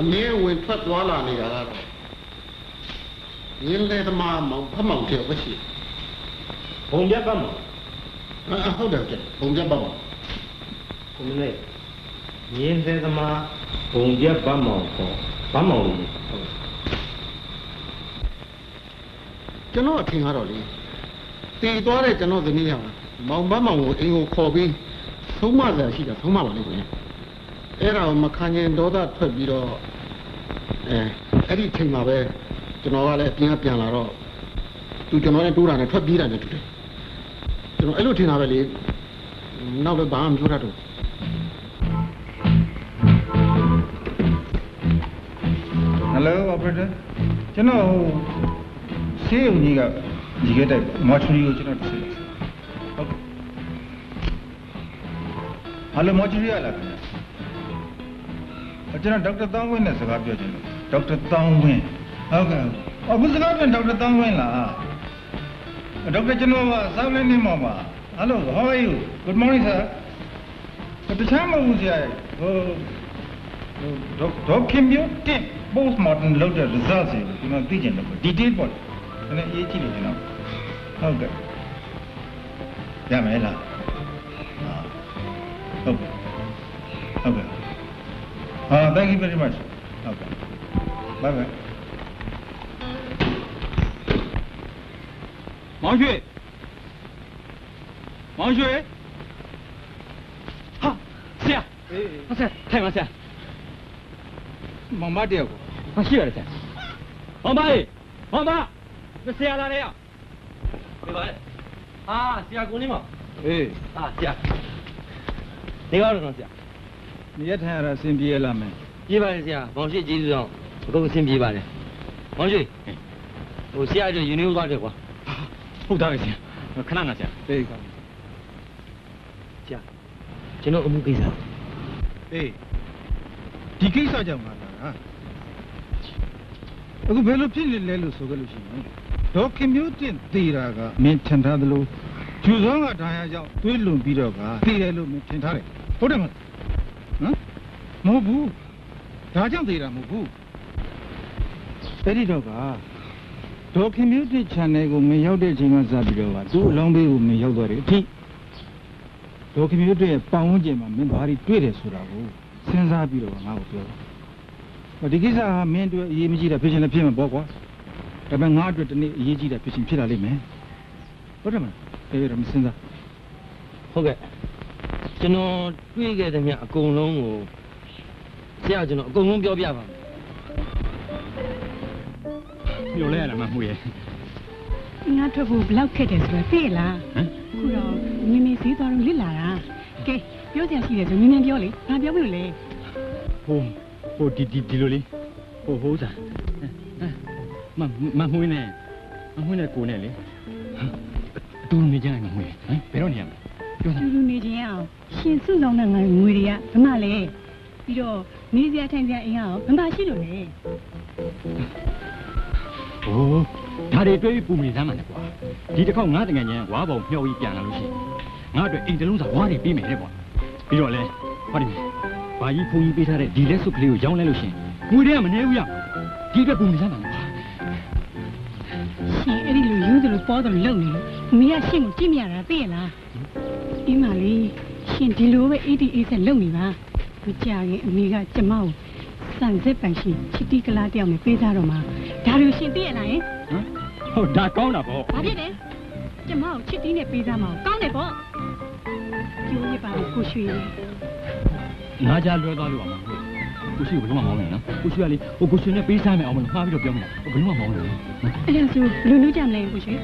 အမြဲဝင်ထွက်သွားလာနေတာကတော့ရင်းလေသမားမောင်ဖမောင်တယောက်ပဲရှိဘုံပြတ်ပါမောင်ဟုတ်တယ်ကျဘုံပြတ်ပါမောင်ဘုံလေရင်းလေသမားဘုံပြတ်ပါမောင်ခေါ်ပါမောင်လေးဟုတ်ကျွန်တော်အထင်ကတော့လေတည်သွားတဲ့ကျွန်တော်သမီးကမောင်ပါမောင်ကိုအိမ်ကိုခေါ်ပြီးသုံးမစရာရှိတာသုံးမပါလိမ့်မယ်အဲ့ဒါကိုမခံရင်ဒေါသထွက်ပြီးတော့အဲ့ဒီချိန်မှာပဲကျွန်တော်ကလည်းအပြင်ကပြန်လာတော့သူကျွန်တော်နဲ့တိုးတာနဲ့ထွက်ပြေးတာနဲ့တူတယ်ကျွန်တော်အဲ့လိုထင်တာပဲလေနောက်တော့ဘာမှမပြောတတ်တော့ဟယ်လို operator ကျွန်တော်ဆေးရုံကြီးကညီခဲ့တဲ့မော်ချူရီကိုကျွန်တော်တစ်ချက်ဟုတ်ကဲ့ဟယ်လိုမော်ချူရီရလားခင်ဗျကျွန်တော်ဒေါက်တာတောင်းဝင်းနဲ့စကားပြောချင်တယ်ဒေါက်တာတောင်းဝင်းဟုတ်ကဲ့အခုစကားပြန်ဒေါက်တာတောင်းဝင်းလားဒေါက်တာကျွန်တော်ကစောင်းလင်းနေမှာပါဟယ်လို how are you good morning sir တခြားမဟုတ်ဘူးဆရာဟိုဒေါက်ခင်မျိုးတင် postmortem လုပ်တဲ့ results တွေကိုကျွန်တော်သိချင်တယ်ပေါ့ detail ပေါ့နည်းနည်းရေးကြည့်နေကျွန်တော်ဟုတ်ကဲ့ရမယ်လားဟုတ်ကဲ့ဟုတ်ကဲ့thank you very much ဟုတ်ကဲ့ bye bye မောင်ရွှေဟာဆရာဟုတ်ဆရာထိုင်ပါဆရာမောင်မတယောက်ကိုမရှိရတယ်ဆရာမောင်မလေးမောင်မဆရာလာလေရပြပါလေဆရာကိုနေမောင်အေးဆရာ你搞什么事？你也谈了身边了没？几百的事，王旭记住不够身边吧的。王旭，我下就有牛搞这个。好大个事，看哪个事？对个。姐，ကျွန်တော်အမှုကိစ္စ ဒီကိစ္စကြောင့်ပါလားအခုဘယ်လိုဖြစ်နေလဲလို့ဆိုကြလို့ရှိရင်ဒေါခင်မျိုးတင်သေးတာကမင်းထင်ထားသလိုကျူစောကဒါရကြောင့်တွေးလွန်ပြီးတော့ကသေးတယ်လို့မင်းထင်ထားတယ်ဟုတ်တယ်မလားဟမ်မဟုတ်ဘူးဒါကြောင့်သေးတာမဟုတ်ဘူးအဲ့ဒီတော့ကဒေါခင်မျိုးတင် channel ကိုမင်းရောက်တဲ့အချိန်မှစပြီးတော့ကသူ့အလောင်းဘေးကိုမင်းရောက်သွားတယ်အထိဒေါခင်မျိုးတင်ရဲ့ပတ်ဝန်းကျင်မှာမင်းဘာတွေတွေ့တယ်ဆိုတာကိုစဉ်းစားပြီးတော့ငါ့ကိုပြောဒီကိစ္စကမင်းတို့အရေးမကြီးတာဖြစ်ချင်းလည်းဖြစ်မှာပေါ့ကွာဒါပေမဲ့ငါအတွက်ဒီနေ့အရေးကြီးတာဖြစ်ချင်းဖြစ်လာလိမ့်မယ်ဟုတ်တယ်မလားအဲ့ဒါမစဉ်းစား ဟုတ်ကဲ့ကျွန်တော်တွေ့ခဲ့တဲ့မြအကုန်လုံးကိုဆရာကျွန်တော်အကုန်လုံးပြောပြပါမယ်မျိုးလဲရမှာမှုရဲ့ ငါထွက်ဖို့ဘလောက်ခက်တယ်ဆိုတော့သိလားအခုတော့မြင်းမြင်းဈေးသွားတော့လစ်လာတာကဲပြောစရာရှိတယ်ဆိုမြင်းမြင်းပြောလေဘာပြောလို့လဲ ဟိုဒီလိုလေးဟိုစားမမှုနဲ့ကိုနဲ့လေအတူနေကြရင်မမှုရဲ့ဟမ်ဘယ်တော့နေရမလဲပြောစမ်း တူနေချင်းအောင်ရှင်စုဆောင်တဲ့ငွေတွေကဘမလဲပြီးတော့နေစရာထိုင်စရာအိမ်အောင်ဘမရှိလို့လေ โอ้ဒါတွေတွေးပြီးပူနေစမ်းမှာလေကွာဒီတစ်ခေါက်ငါတငယ်ချင်းဝါပေါင်မျှော်ပြီးပြန်လာလို့ရှိရင်ငါအတွက်အိမ်တလုံးစာဝါးတွေပြီးမယ်လေကွာပြီးတော့လဲဟောဒီဘာကြီးဖုန်ကြီးပေးထားတဲ့ဒီလက်စုပ်ကလေးကိုရောင်းလဲလို့ရှိရင်ငွေတွေကမနေဘူးရဒီအတွက်ပူနေစမ်းမှာကွာ ရှင်အဲ့ဒီလိုယူတယ်လို့ပေါ်တယ်လို့လုပ်နေလို့အမေကရှင်ကိုကြည့်မရတာသိရလားဒီမှာလေရှင်ဒီလိုပဲအေးဒီအေးဆက်လုပ်နေပါမကြခင်အမေကကျမကိုစံစစ်ပိုင်ရှင်ချစ်တီကလားတယောက်နဲ့ပေးစားတော့မှာဒါလိုရှင်သိရလားဟင် ဟုတ်ဒါကောင်းတာပေါ့ ဘာဖြစ်လဲကျမကိုချစ်တီနဲ့ပေးစားမှာကောင်းတယ်ပေါ့ကျိုးရပါလေကိုရွှေ ငါကြားလွဲသွားလို့ပါမဟုတ်ကိုရှိဘယ်လိုမှမအောင်နဲ့နော်ကိုရှိကလေဟိုကိုရှင်နဲ့ပေးစားမယ်အောင်မလို့မှားပြီးတော့ပြောမှာဘယ်လိုမှမအောင်နဲ့ အဲ့ဒါဆိုဘယ်လိုလုပ်ကြမလဲကိုရွှေ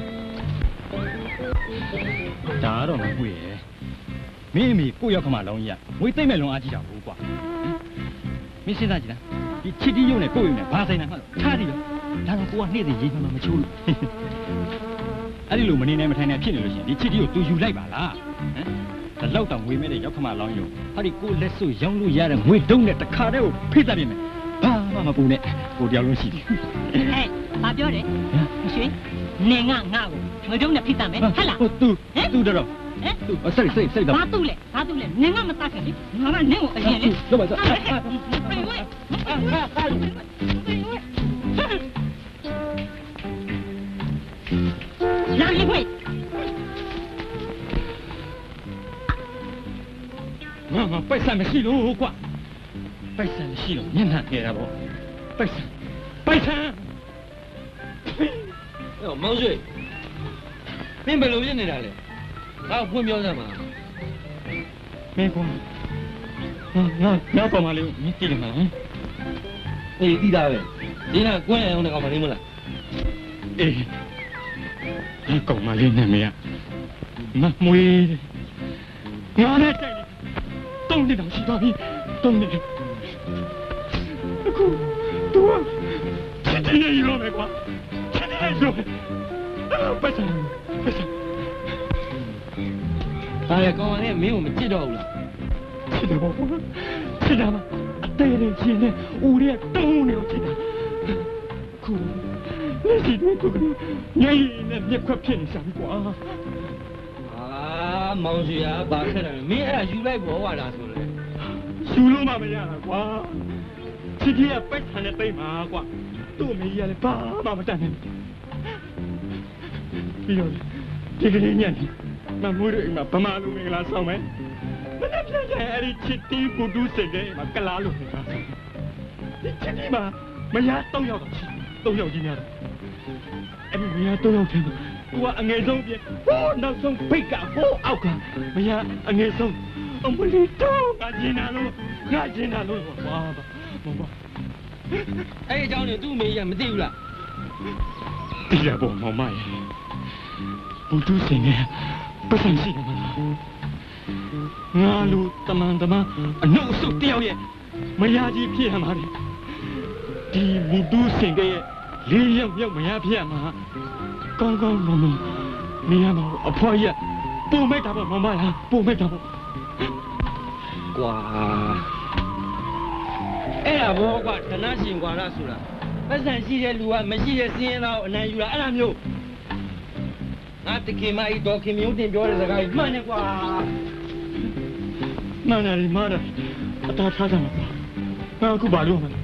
ဒါတော့မဟုတ်ရဲ့မင်းအမေကိုရောက်ခမလောင်းကြီးကငွေသိမ့်မဲ့လွန်အားကြီးတာဘူးကွာမင်းစဉ်းစားကြည့်လားဒီချစ်တီးရုံနဲ့ကိုယ့်ရုံနဲ့ဘာဆိုင်တာမှထားတယ်ဒါတော့ကိုကနေ့စဉ်ရေးမှမချိုးလို့အဲ့ဒီလိုမနေနိုင်မထိုင်နိုင်ဖြစ်နေလို့ရှိရင်ဒီချစ်တီးကိုသူယူလိုက်ပါလားဟမ်ဒါလောက်တောင်ငွေမဲ့တဲ့ရောက်ခမလောင်းရုံဟာဒီကိုလက်စွပ်ရောင်းလို့ရတဲ့ငွေတုံးနဲ့တခါတည်းကိုဖိတတ်ပြင်မယ်ဘာမှမပူနဲ့ကိုတယောက်လုံးရှိတယ် ဟဲ့ဘာပြောတယ်ကိုရွှေနေငါကိုငွေတုံးနဲ့ဖိတတ်မယ်ဟဟလား ဟိုသူတော့စိတ်တော့ ဘာတူလဲနေငါမတတ်ခင်လေငါကနင့်ကိုအရင်လေ တော့ပါစ လာလိမ့် ငါပိုက်ဆံမရှိလို့ကွာပိုက်ဆံမရှိလို့မျက်နှာခဲ့တာပေါ့ပိုက်ဆံ အဲ့မောင်ရွှေမင်းဘယ်လိုဖြစ်နေတာလဲငါ့ကိုဖွင့်ပြောစမ်းပါ မင်းကွာငါပေါ်မှာလေးမင်းကြည့်နေမှာဟမ် အေးသိတာပဲဒီကကွင်းအောင်တဲ့ကောင်မလေးမလား အေးဒီကောင်မလေးနဲ့မရမမွေးငါနဲ့တိုက်တုံးနေတော့ရှိသွားပြီတုံးနေအခုတူချက်တည်းရရောမယ်ကွာချက်တည်းရရောပတ်စံ ဒါရကောင်ကလည်းမင်းကိုမကြည့်တော့ဘူးလား ချစ်တယ်ပေါ့ချစ်တာပါအသေးလေးချင်းနဲ့ဦးရဲတုံးနေတော့ချစ်တာခုလက်ရှိတော့ကိုညင်နဲ့မျက်ခွက်ဖြစ်နေစားပြီကွာ မောင်ရွှေကဘာဖြစ်တယ်မင်းအဲ့ဒါယူလိုက်ပေါ်ပါလားဆိုလဲ ယူလို့မှမရတာကွာချစ်ကြီးကပိုက်ဆံနဲ့တိတ်မှာကွာသူ့အမေကြီးကလည်းဘာမှမတတ်နိုင်ပြီးတော့ဒီကလေးညံ့မမိုးတို့အိမ်မှာဗမာလူမင်္ဂလာဆောင်မယ်မနေ့ပြန်ကျရင်အဲ့ဒီချစ်တီးပူတူးစိတ်ကအိမ်မှာကလားလို့နေတာဒီချစ်တီးမှာမရ3ယောက်တော့3ယောက်ကြီးများတော့အဲ့ဒီမရ3ယောက်ချင်းသူကအငယ်ဆုံးပြဟိုးနောက်ဆုံးဘိတ်ကဟိုးအောက်ကမရအငယ်ဆုံးအမလီတော့ငါကျင်တာလို့ကွာဘာ အဲ့ဒီအကြောင်းတွေသူ့အမေကြီးကမသိဘူးလား သိရပေါ့မောင်မရေဘူတူးစင်နဲ့ပတ်စံရှိတယ်မလား Ngalu teman-teman, nusuk dia ye, menyaji pihak mana? Di mudu sehingga liang maya pihak mana? Kau ngomong, ni mau apa ya? Pumai tak apa, mama ya, pumai tak apa. Wah, apa kau tanah sih kau nak surat? Pasal sih luar, mesti sih nak nak jual alam yo. Nanti kemai itu kemai udah jual sekarang mana kau? Mana ni mana? Tak sama. Aku baru mana?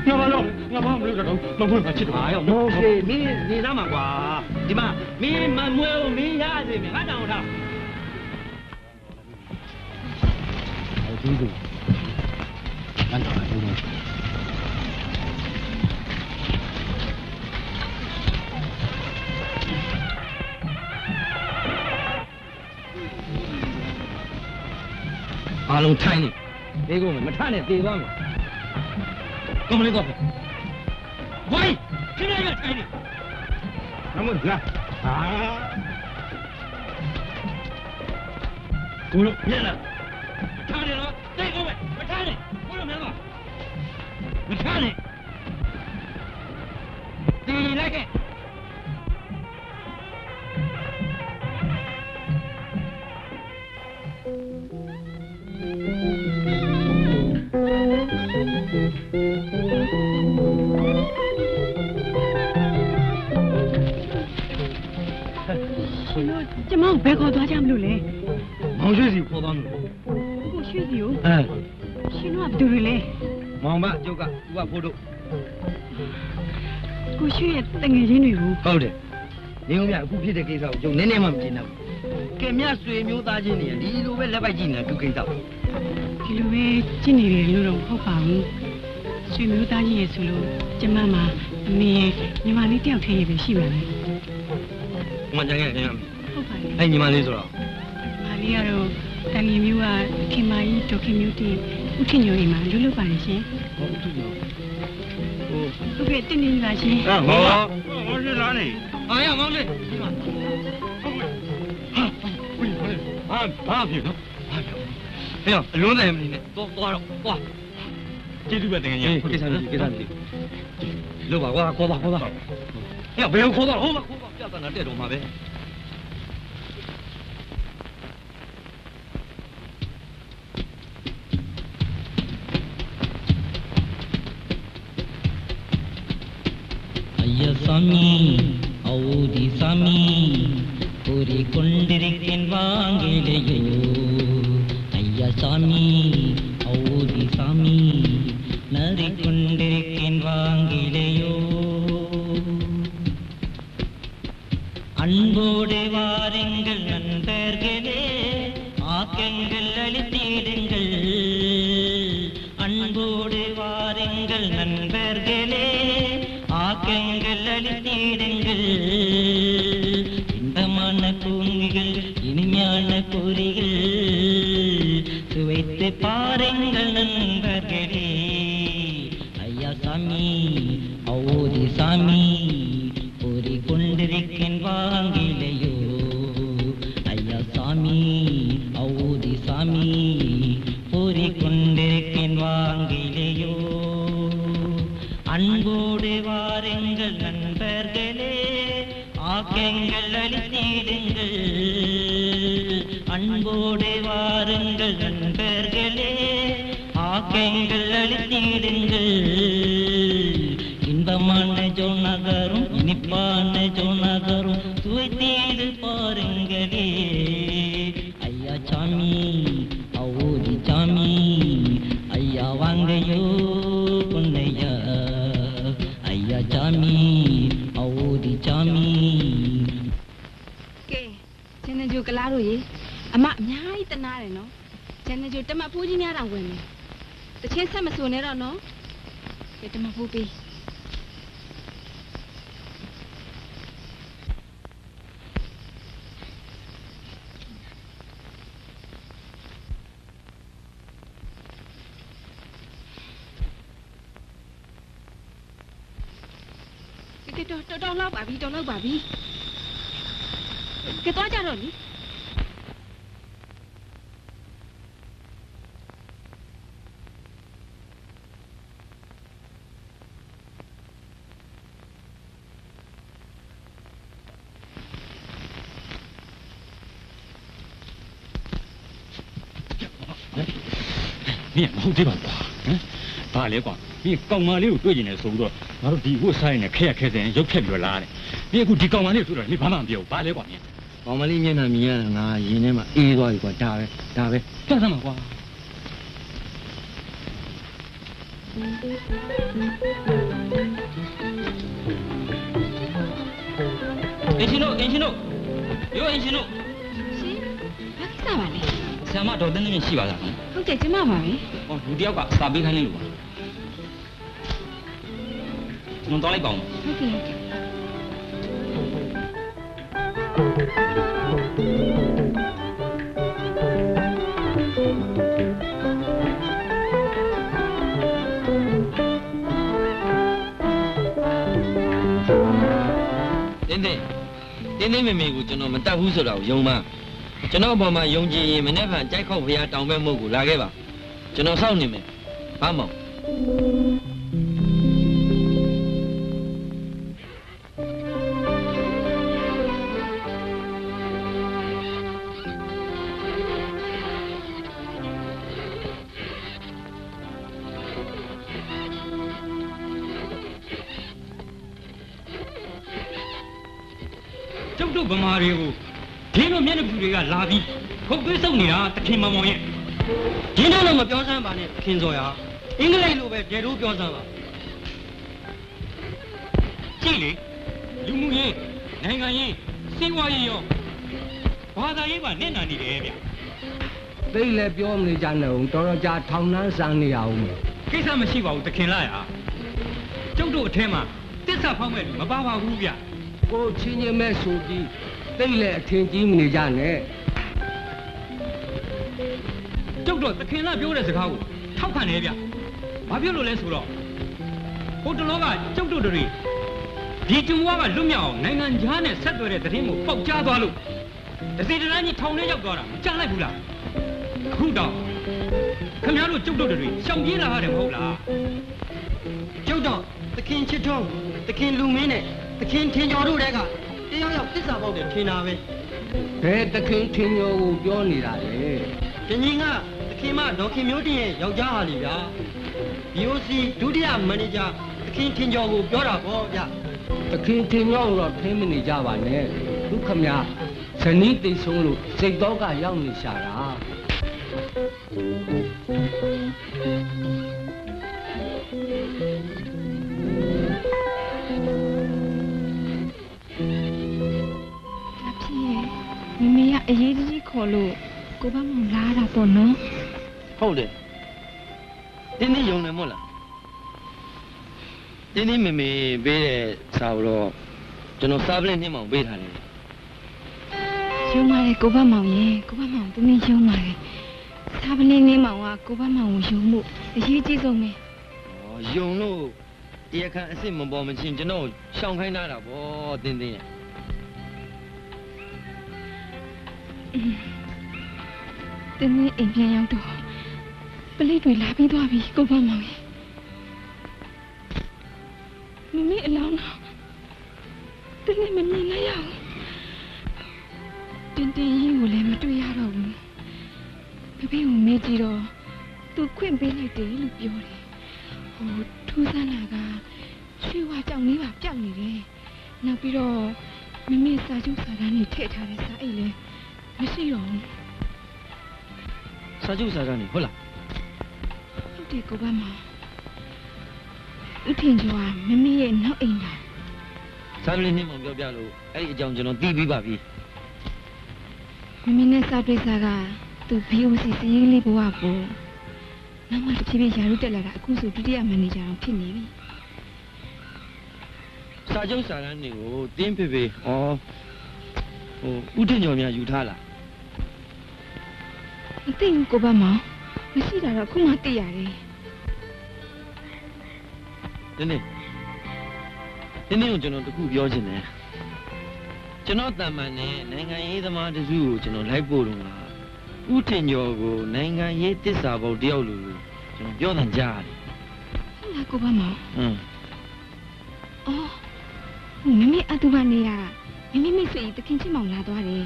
Ngapa belum dah kau belum macam tu? Ayo, okey, ni nama kau. Di mana? Mi mamu mi ya je mi, ada orang. Tunggu. Kan tak ada. Alung thai ni, ego macam ni, tiba ni. Kau boleh kau? Woi, kena ingat thai ni. Namun lah. Tunggu, ni lah. Macam ni lah, tengok macam ni. Boleh mana? Macam ni. Tinggi lagi. Cuma berkau tu aja ambil le. Mau sih kau bang. Kau sih dia. Sino Abdul le. Mau mbak juga buat foto. Kau sih tengah jenis tu. Kau deh. Ni orang aku pilih kisah, jom nenek mam cina. Kemia suami muda jenis, di luar lepas jenis tu kisah. Di luar jenis lu orang kau faham. Suami muda jenis sulu, cuma ni mana tiap kali bersih mana. Macam ni. Kau faham. Ni mana ni soal? Mali aro, tangi miwa kemai tu kemiuti, ukin yo ima dulu pada sih. Oh tu je. Oh. Okey, tini lah sih. Mau ni lah ni. Ya, mau ni. Ya, lu dah ni. Tu, wah. Jadi buat dengan ni. Kita ni. Lu bawa, kau bawa. Ya, beliau kau bawa. Jangan nanti rumah be. சாமி ஔதி சாமி கூறிக்கொண்டிருக்கேன் வாங்கிலையோ ஐயா சாமி ஔதி சாமி நறிக்கொண்டிருக்கேன் வாங்கிலையோ அன்போடு வாருங்கள் நண்பர்களே ஆக்கங்கள் அளித்திடுங்கள் அன்போடு வாருங்கள் நண்பர்களே ஆக்கங்கள் அளித்திடுங்கள் இன்பமான பூமிகள் இனிமையான பொறிகள் சுவைத்து பாருங்கள் நண்பர்களே ஐயா சாமி ஔதி சாமி பொறி கொண்டிருக்கேன் வாங்கிலையோ ஐயா சாமி ஔதி சாமி பொறி கொண்டிருக்கேன் வாங்கிலையோ அன்போடு வாருங்கள் நண்பர்களே ஆக்கங்கள் அளித்திடுங்கள் அன்போடு வாருங்கள் நண்பர்களே ஆக்கங்கள் அளித்திடுங்கள் இன்பமான ஜோநகரும் இனிப்பான ஜோநகரும் சுவைத்தீடு பாருங்களே ஐயா சாமி ஔதி சாமி ஐயா வாங்கையோ பொன்னையா ஐயா சாமி ஔதி சாமி Oke, jangan juga kelaru ye. Amak nyai tenare no. Jangan juga temak puji ni orang gue ni. Terus sama sunera no. Kita temak puji. Đau lâu bà Bi. Cái toa cha rồi nhỉ? 你冇啲吧？ဘာလဲကွာမင်းကောင်မလေးကိုတွေ့ကျင်တယ်ဆိုတော့ငါတို့ဒီဝတ်ဆိုင်နဲ့ခက်တဲ့ရုပ်ခက်ပြီးလာတယ်မင်းအခုဒီကောင်မလေးကိုတွေ့တော့မင်းဘာမှမပြောဘူးဘာလဲကွာမင်းကောင်မလေးမျက်နှာမြင်ရတာငါရင်ထဲမှာအေးသွားပြီကွာဒါပဲပြတ်သမှာကွာအင်ရှင်တို့ရောအင်ရှင်တို့ရှင်ဘာကိစ္စပါလဲဆရာမတော်တင်းတင်းရှိပါလားဟုတ်တယ်ကျမပါပဲဟောလူတယောက်ကစာပေးခိုင်းလို့ပါကျွန်တော်လိုက်ပါဦးဟုတ်ကဲ့တင်းမေမေကိုကျွန်တော်မတတ်ဘူးဆိုတာကိုယုံပါကျွန်တော်အပေါ်မှာယုံကြည်ရင်မနေ့ကကြိုက်ခေါက်ဖျားတောင်ပဲမို့ကိုလာခဲ့ပါကျွန်တော်စောင့်နေမယ်ဘာမောင်ကျုပ်တို့ဗမာတွေကိုဒင်းတို့မျက်နှာပူတွေကလာပြီးခုတ်သွေးစုပ်နေတာတခင်မောင်မောင်ရဲ့ဒင်းတို့လည်းမပြောစမ်းပါနဲ့ခင်စော်ရအင်္ဂလိပ်လိုပဲဒဲတို့ပြောစမ်းပါကြည့်လေလူမှုရေးနိုင်ငံရေးစီးပွားရေးရောဘာသာရေးပါနဲ့နာနေတယ်ဗျသိလည်းပြောမနေကြနဲ့ဦးတော်တော်ကြာထောင်နှန်းစမ်းနေရအောင်ကိစ္စမရှိပါဘူးတခင်လာရကျုပ်တို့အထဲမှာတစ္ဆာဖောက်မဲ့လူမပါပါဘူးဗျကိုချင်းချင်းမဲ့ဆိုပြီးသိလည်းအထင်ကြီးမနေကြနဲ့ကျုပ်တို့သခင်လာပြောတဲ့စကားကိုထောက်ခံတယ်ဗျဘာဖြစ်လို့လဲဆိုတော့ဟိုတလောကကျုပ်တို့တွေဒီကျုံဝါကလွတ်မြောက်အောင်နိုင်ငံခြားနဲ့ဆက်သွယ်တဲ့သတင်းကိုပေါက်ကြားသွားလို့တစီတန်းကြီးထောင်ထဲရောက်သွားတာမကြားလိုက်ဘူးလားအခုတော့ခင်ဗျားတို့ကျုပ်တို့တွေရှောင်ပြေးလာရတယ်မဟုတ်လားကျုပ်တော့သခင်ချစ်ထုံးသခင်လူမင်းနဲ့သခင်ထင်ကျော်တို့တဲကတယောက်ယောက်တစ္ဆာပေါက်တယ်ထင်တာပဲဘယ်သခင်ထင်ကျော်ကိုပြောနေတာလဲကညီကသခင်မဒေါခင်မျိုးတင်ရဲ့ယောက်ျားဟာလေဗျာ BOC ဒုတိယမန်နေဂျာသခင်ထင်ကျော်ကိုပြောတာပေါ့ဗျသခင်ထင်ကျော်တော့ထင်မနေကြပါနဲ့သူခမဇနီးသိဆုံးလို့စိတ်တော့ကရောက်နေရှာတာမမေကအရေးကြီးခေါ်လို့ကိုဘမောင်လာတာပေါ့နော်ဟုတ်တယ်တင်းတင်းယုံတယ်မို့လားတင်းတင်းမေမေပေးတဲ့စာတော့ကျွန်တော်စားပလင်းနှင်းမောင်ပေးထားတယ်ယုံပါတယ်ကိုဘမောင်ရဲ့ကိုဘမောင်တင်းတင်းယုံပါတယ်စားပလင်းနှင်းမောင်ကကိုဘမောင်ကိုယုံမှုအရေးကြီးဆုံးပဲယုံလို့တရားခံအစ်စ်မပေါ်မချင်းကျွန်တော်ရှောင်ခိုင်းတာဗောတင်းတင်းရဲ့တင်းတင်းအိမ်ပြန်ရောက်တော့ပလိတ်တွေလာပြီးသွားပြီကိုဘမောင်ရဲ့မမေအလောင်းတော့တင်းတင်းမမြင်လိုက်ရအောင်တင်းတင်းကြီးကိုလည်းမတွေ့ရတော့ဘူးဘဘေကိုမေးကြည့်တော့သူခွင့်ပေးလိုက်တယ်လို့ပြောတယ်ဟိုထူးဆန်းလာကရွှေဝါကြောင်လေးပါပြောက်နေတယ်နောက်ပြီးတော့မမေစာချုပ်စာတမ်းတွေထည့်ထားတဲ့စာအိတ်လည်းမရှိတော့ဘူးစာချုပ်စာတမ်းနေဟုတ်လားဟုတ်တယ်ကိုဘမောင်ဦးထင်ကျော်ကမမေရဲ့နောက်အိမ်လာစားပလင်းနှင်းမောင်ပြောပြလို့အဲ့ဒီအကြောင်းကျွန်တော်သိပြီးပါပြီမမေနဲ့စာပြေစာကသူ BOC စရေးလေးဘဝပေါ့နောက်မှတဖြည်းဖြည်းယာရုတက်လာတာအခုဆိုဒုတိယမန်နေဂျာအောင်ဖြစ်နေပြီစာချုပ်စာတမ်းတွေကိုတင်းဖေဖေဟိုဦးထင်ကျော်များယူထားလားမသိဘူးကိုဘမောင်မရှိတာတော့ခုမှသိရတယ်တင်းတင်းကိုကျွန်တော်တခုပြောချင်တယ်ကျွန်တော်တန်မှန်နဲ့နိုင်ငံရေးသမားတစုကိုကျွန်တော်လိုက်ပို့တော့ဦးထင်ကျော်ကိုနိုင်ငံရေးတစ္ဆာပေါက်တယောက်လို့ကျွန်တော်ပြောတယ်ကြားတယ်ဟုတ်လားကိုဘမောင်အော်မမေအတူပါနေရမမေမိတ်ဆွေတခင်ချင်းမောင်လာသွားတယ်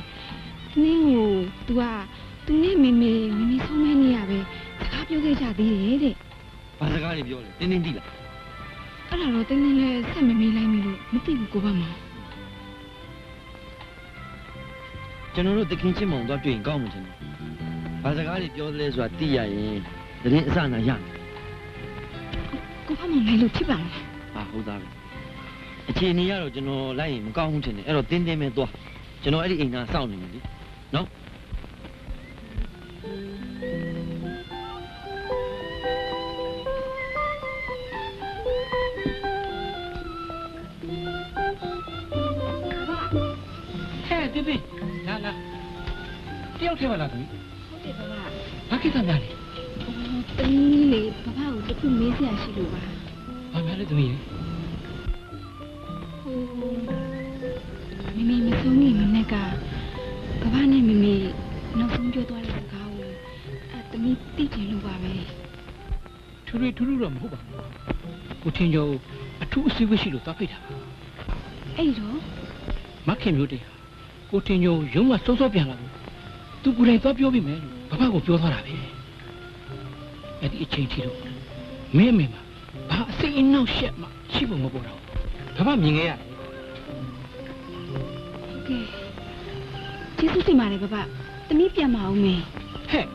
နင်းကို तू နဲ့မမေဆုံးမနေရပဲစကား ပြောခဲ့ကြသေးတယ်တဲ့ ဘာစကားတွေပြောလဲတင်းတင်းတိလား အဲ့ဒါတော့တင်းတင်းလဲဆက်မမေးလိုက်မိလို့မသိဘူးကိုပါမောင် ကျွန်တော်တို့တခင်ချင်းမောင်သွားတွေ့ရင်ကောင်းမှချင်တယ်ဘာစကားတွေပြောသလဲဆိုတာသိရရင်သတင်းအစနာရမယ် ကိုပါမောင်လိုက်လို့ဖြစ်ပါလား ဟာဟုတ်သားပဲအခြေအနေကတော့ကျွန်တော်လိုက်ရင်မကောင်းဘူးထင်တယ်အဲ့တော့တင်းတင်းပဲသွားကျွန်တော်အဲ့ဒီအိမ်သားစောင့်နေမယ်လေနော် ဟဲ့တိတိလာလာတယောက်ထဲပါလားသူ ဟုတ်တယ်ပါပါ ဘာကိစ္စများလဲ တင်းကြီးလေဘာဘာကိုတစ်ခုမေးစရာရှိလို့ပါ ဘာများလဲသမီး ဟိုမမေမဆုံးခင်မနေ့ကကဘာနဲ့မမေနောက်ဆုံးပြောသွားတဲ့စကားကိုအဲ့တမီးသိတယ်လို့ပါပဲ ထူးထူးတော့မဟုတ်ပါဘူးကိုထင်ကျော်အထူးအစည်းအဝေးရှိလို့သွားဖိတ်တာပါ အဲ့တော့ မခင်မျိုးတေးကိုထင်ကျော်ရုံးကစောစောပြန်လာလို့သူကိုယ်တိုင်သွားပြောပြီးမယ်လို့ဘာကိုပြောသွားတာပဲအဲ့ဒီအချိန်ထိတော့မင်းအမေမှာဘာအစိမ်အနှောက်ရှက်မှရှိဖို့မပေါ်တော့ဘာမြင်ခဲ့ရတယ် ဟုတ်ကဲ့ကျေးဇူးတင်ပါတယ်ဘာတမီးပြန်မအောင်မယ် ဟဲ့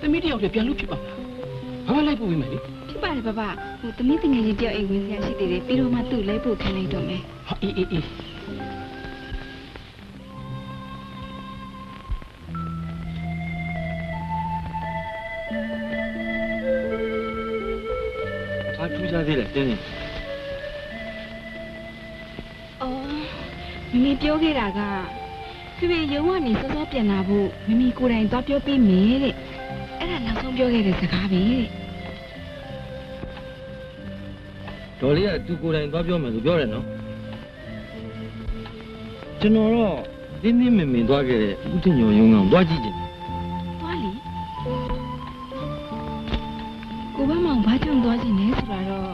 သမီးတယောက်တည်းပြန်လို့ဖြစ်ပါမလားဘာလိုက်ပို့ပြီးမယ်လေ ဖြစ်ပါတယ်ဘာဟိုတမီးတငယ်ချင်းတယောက်အိမ်ဝင်စရာရှိသေးတယ်ပြီးတော့မှသူ့လိုက်ဖို့ခံလိုက်တော့မယ် ဟာအေးဘာထူးခြားသေးလဲတင်းတင်း အော်မမေပြောခဲ့တာကဖေဖေရုံးကနေစောစောပြန်လာဖို့မမေကိုယ်တိုင်သွားပြောပေးမယ်တဲ့အဲ့ဒါနောက်ဆုံးပြောခဲ့တဲ့စကားပဲတဲ့ ဒေါ်လေးကသူကိုယ်တိုင်သွားပြောမယ်လို့ပြောတယ်နော်ကျွန်တော်တော့တင်းတင်းမင်မင်သွားခဲ့တဲ့ဦးတင်ညော်ရုံးကောင်သွားကြည့်ကြတယ် သွားလီကိုဘမောင်ဘာကြောင့်သွားခြင်းလဲဆိုတာတော့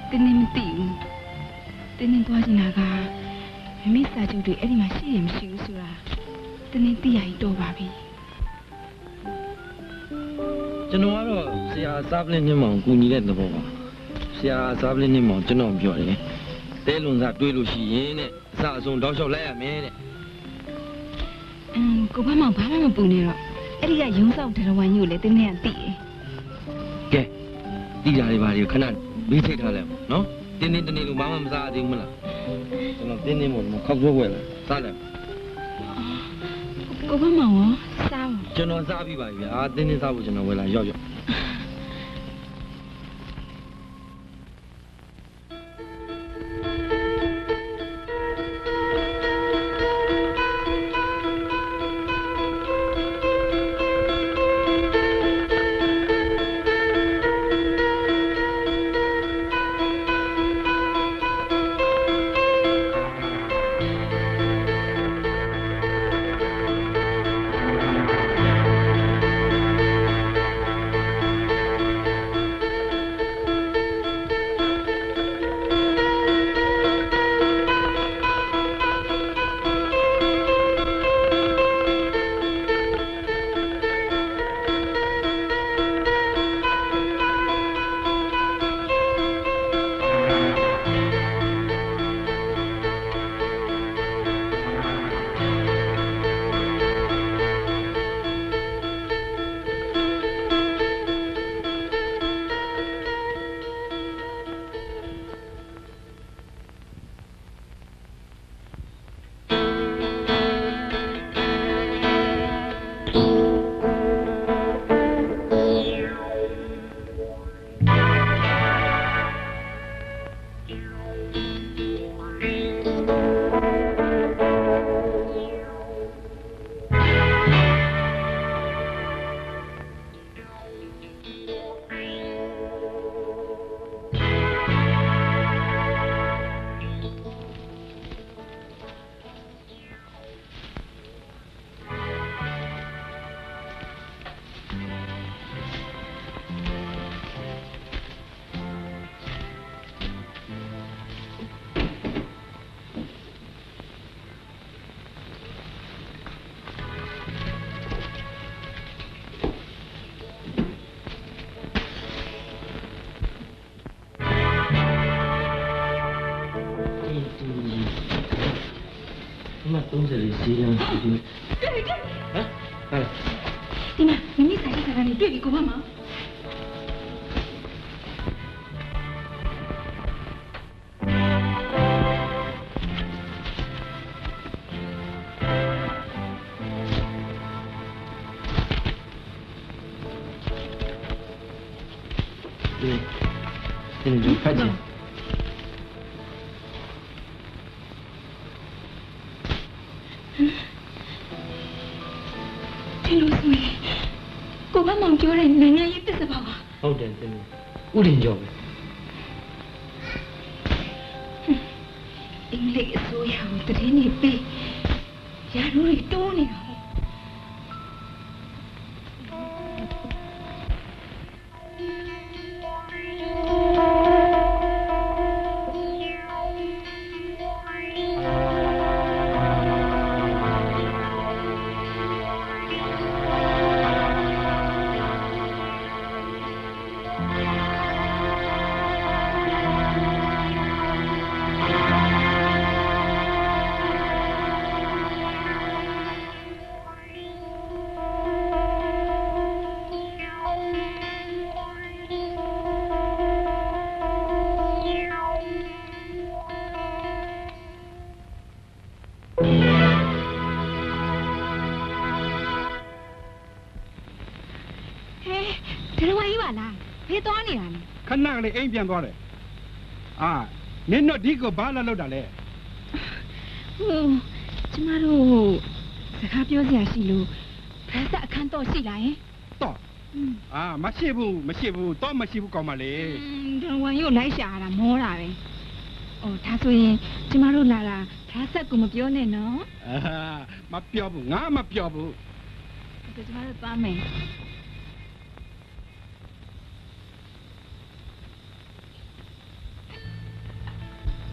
တင်းတင်းမသိဘူးတင်းတင်းသွားခြင်းကမမေစာချုပ်တွေအဲ့ဒီမှာရှိရင်မရှိဘူးဆိုတာတင်းတင်းသိရရင်တော့ပါပြီ ကျွန်တော်ကတော့ဆရာစားပလင်းနှင်းမောင်ကူညီတဲ့သဘောပါဆရာစားပလင်းနှင်းမောင်ကျွန်တော်ပြောတယ်တဲလွန်စားတွေးလို့ရှိရင်တဲ့အစအဆုံးတောက်လျှောက်လိုက်ရမယ်တဲ့ ကိုဘမောင်ဘာမှမပူနေတော့အဲ့ဒီကရုံးဆောင်တရဝိုင်းကြီးကိုလည်းတင်းတင်းကသိတယ် ကဲတိကြတွေပါတွေခဏဘေးချိတ်ထားလိုက်နော်တင်းတင်းတနေ့လုံးဘာမှမစားသေးဘူးမလားကျွန်တော်တင်းတင်းမို့ခောက်ဆွဲွယ်လာစားလိုက် ကိုဘမောင်ရောစားပါ ကျွန်တော်စားပြီးပါပြီဗျာတင်းတင်းစားဖို့ကျွန်တော်ဝယ်လာရောက်ရောက် 30စီရန်ဒီဟမ်ဟာ ဒီမှာမိမိဆိုင်ကကနေတွေ့ပြီကိုမမောင်ဒီဖတ်ကြည့်ဒီလိုဆိုရင်ကိုမမောင်ပြောတဲ့နိုင်ငံရေးသစ္စာပါဟုတ်တယ်တင်းဥရင်ကျော်ပဲအင်္ဂလိပ်အစိုးရကိုတည်နေပြီရာထူးတွေတိုးနေတာခဏလေးအိမ်ပြန်သွားတယ်အာနင်တို့ဒီကိုဘာလာလောက်တာလဲကျမတို့စကားပြောစရာရှိလို့ဖက်ဆက်အခန်းတော့ရှိလားယင်တော့အာမရှိဘူးတော့မရှိဘူးကောင်းပါလေဒွန်ဝန်ရုပ်လိုက်ရှာတာမောတာပဲဒါဆိုရင်ကျမတို့လာတာဖက်ဆက်ကိုမပြောနဲ့နော်မပြောဘူးငါမပြောဘူးကျမတို့သွားမယ်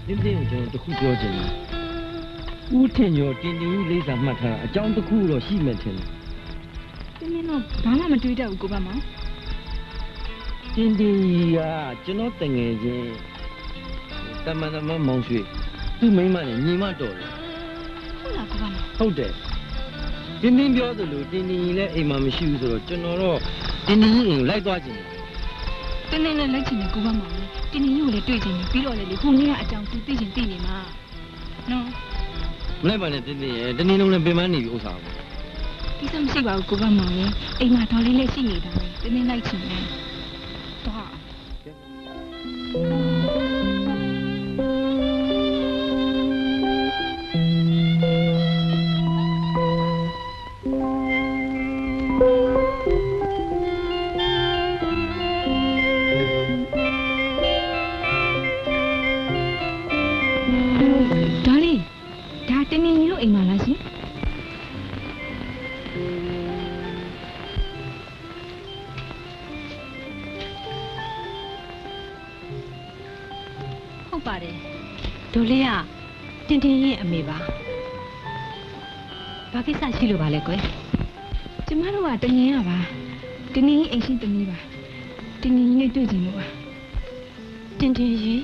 တင်းတင်းကိုကျွန်တော်တခုပြောချင်တယ်ဦးထင်ကျော်တင်းတင်းကြီးလေးစာမှတ်ထားတာအကြောင်းတစ်ခုတော့ရှိမှထင်တယ်တင်းတင်းတော့ဘာမှမတွေးတတ်ဘူးကိုဘမောင်တင်းတင်းကြီးကကျွန်တော်တငယ်ချင်းတမန်မောင်ရွှေသူ့မိန်းမနဲ့ညီမတော်တယ်ဟုတ်လားကိုဘမောင်ဟုတ်တယ်တင်းတင်းပြောသလိုတင်းတင်းကြီးလည်းအိမ်မှာမရှိဘူးဆိုတော့ကျွန်တော်တော့တင်းတင်းကြီးကိုလိုက်သွားချင်တယ်တင်းတင်းနဲ့လိုက်ချင်တယ်ကိုဘမောင်တင်းတင်းကိုလည်းတွေ့ချင်တယ်ပြီးတော့လည်းခုနေ့ကအကြောင်းသူသိချင်သိနေမှာနော်မလိုက်ပါနဲ့တင်းတင်းရဲ့တနေ့လုံးလည်းပင်ပန်းနေပြီဥစ္စာပေါ့ဒီစမရှိပါဘူးကိုဘမောင်ရဲ့အိမ်မှာတော်လေးလည်းရှိနေတာပဲတင်းတင်းလိုက်ချင်တယ်တော့ဒိုလေးကတင်းတင်းရဲ့အမေပါဘာကိစ္စရှိလို့ပါလဲကွယ်ကျမတို့ကတငင်းရပါတင်းတင်းအိမ်ရှိသမီးပါတင်းတင်းနဲ့တွေ့ကြည့်လို့ပါတင်းတင်းကြီး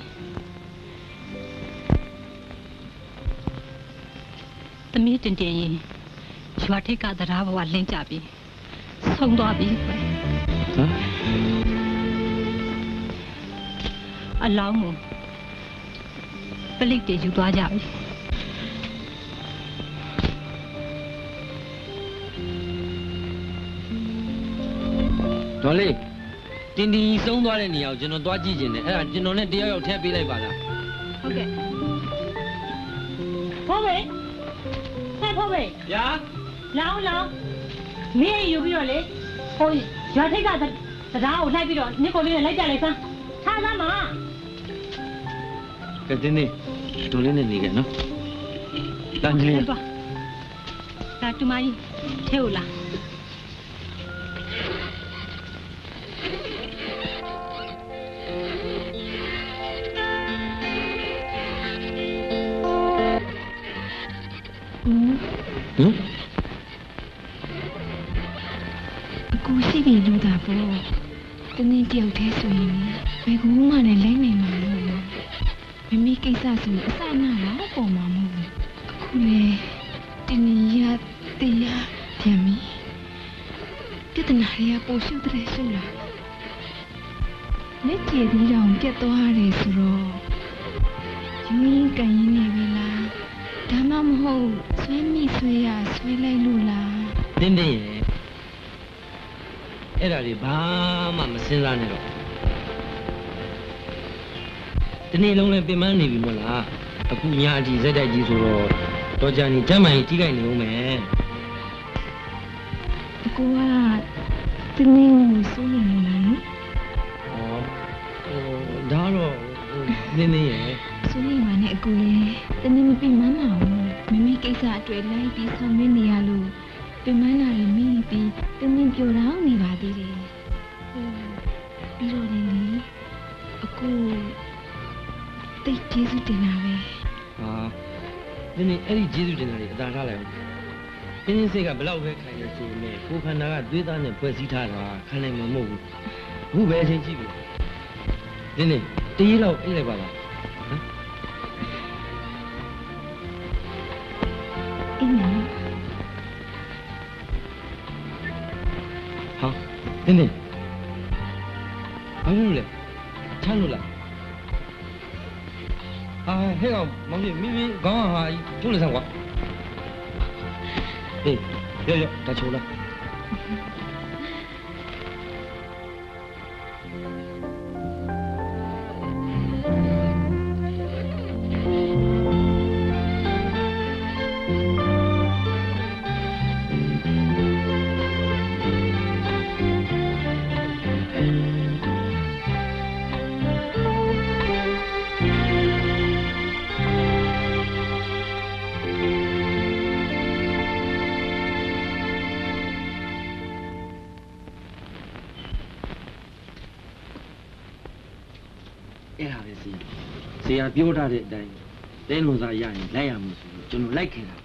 သမီးတင်းတင်းကြီးရွာထိပ်ကတရားဘဝလင်းကြပြီဆုံးသွားပြီကွယ်ဟမ်အလောင်းကိုပလိတ်တွေယူသွားကြပြီဒေါ်လေးတင်းတင်းဆုံးသွားတဲ့နေရာကိုကျွန်တော်သွားကြည့်ခြင်းနဲ့အဲ့ဒါကျွန်တော်နဲ့တယောက်ယောက်ထည့်ပေးလိုက်ပါလားဟုတ်ကဲ့ဖိုးမေဟဲ့ဖိုးမေဗျာလောင်းမင်းယူပြီးတော့လေဟိုရွာထိပ်ကတရားကိုလိုက်ပြီးတော့နစ်ကိုလေးနဲ့လိုက်ကြလိုက်စမ်းထားစမ်းပါကဲတင်းတင်းဒိုလေးနဲ့နေကြနော်တန်ကြီးလေးဒါတူမကြီးထဲကိုလာအခုရှိပြီလို့တာပေါ့တနေ့တယောက်တည်းဆိုရင်ဘယ်ကူမှလည်းလိုက်နိုင်မှာမဟုတ်ဘူးမိမိကိစ္စဆိုရင်အစအနတော့ပုံမှာမဟုတ်ဘူးအခုလေ တင်းနေရတရားပြန်ပြီပြဿနာတွေကပိုရှုပ်တဲ့ရှုပ်လာလက်ကျေသီးတောင်ပြတ်သွားတယ်ဆိုတော့ယူရင်းကန်ရင်းနေပြီလားဒါမှမဟုတ်ဆွဲမိဆွဲရဆွဲလိုက်လို့လား တင်းတင်းရဲ့အဲ့ဒါတွေဘာမှမစဉ်းစားနဲ့တော့ဒီနေ့လုံးလည်းပြင်ပန်းနေပြီမို့လားအခုညအထိဇက်တိုက်ကြီးဆိုတော့တော်ကြနေကျမ်းမာရေးကြီးကြိုက်နေဦးမယ် အကူကတင်းနေကိုစိုးနေလို့လားနော် ဒါတော့နင်းနေရဲ့ စိုးနေမှာနဲ့အကူလည်းတနေ့မပြင်းမမှာဘူးမမေကိစ္စအတွေ့လိုက်ပြီးဆောင်မနေရလို့ပြင်မနာရမိပြီးတင်းနေပြောတော့နေပါသေးတယ်ပြီးတော့လည်းအကူတိတ်ကျေးဇူးတင်တာပဲ ဟာနင်းနေအဲ့ဒီကျေးဇူးတင်တာတွေအသာထားလိုက်အောင်နင်းစိတ်ကဘလောက်ပဲခိုင်နေဆိုနေကိုခန္ဓာကသွေးသားနဲ့ဖွဲ့စည်းထားတာခံနိုင်မှာမဟုတ်ဘူးအခုပဲအချိန်ကြည့်ပြီနင်းနေတရေတော့အိတ်လိုက်ပါလား အေးနော် ဟာနင်းနေဘာလို့လဲချမ်းလို့လားအာဟဲ့ကောင်မောင်ကြီးမိမိခေါင်းဟာကျိုးနေစမ်းကွာအေးရောဒါချိုးလား အဲ့ဒါပဲဆရာပြောထားတဲ့အတိုင်းတဲလွန်စားရရင်လိုက်ရမယ်ဆိုတော့ကျွန်တော်လိုက်ခဲ့တာ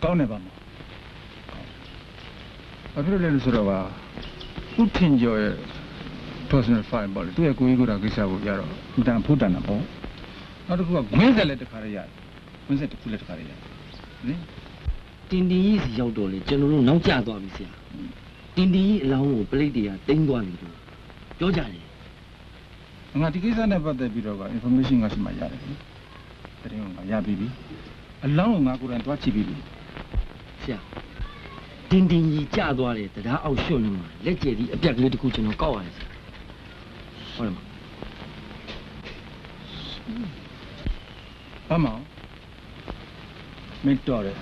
ကောင်းတယ်ပါမဘာဖြစ်လို့လဲဆိုတော့ဦးထင်ကျော်ရဲ့ personal file ပေါ့လေသူ့ရဲ့ကိုကြီးကိုယ်တော်ကိစ္စကိုရတော့အတန်ဖို့တန်တာပေါ့နောက်တစ်ခုကဂွင်းဆက်လက်တစ်ခါရရတယ်ဂွင်းဆက်တစ်ခုလက်တစ်ခါရရတယ်နိ တင်တင်ကြီးစီရောက်တော့လေကျွန်တော်တို့နောက်ကျသွားပြီဆရာတင်တင်ကြီးအလောင်းကိုပလိတ်တွေကတိမ့်သွားပြီလို့ပြောကြတယ် ငါဒီကိစ္စနဲ့ပတ်သက်ပြီးတော့က information ကရှိမှရတယ်တရင်ကရပြီအလောင်းကိုငါကိုယ်တိုင်တွားကြည့်ပြီ ဆရာတင်တင်ကြီးကျသွားတယ်တရားအောက်ရွှွနေမှာလက်ကျယ်ဒီအပြက်ကလေးတစ်ခုကျွန်တော်ကောက်ရတယ်ဆရာဟုတ်တယ်မ ဘာမှမင်းတော်တယ်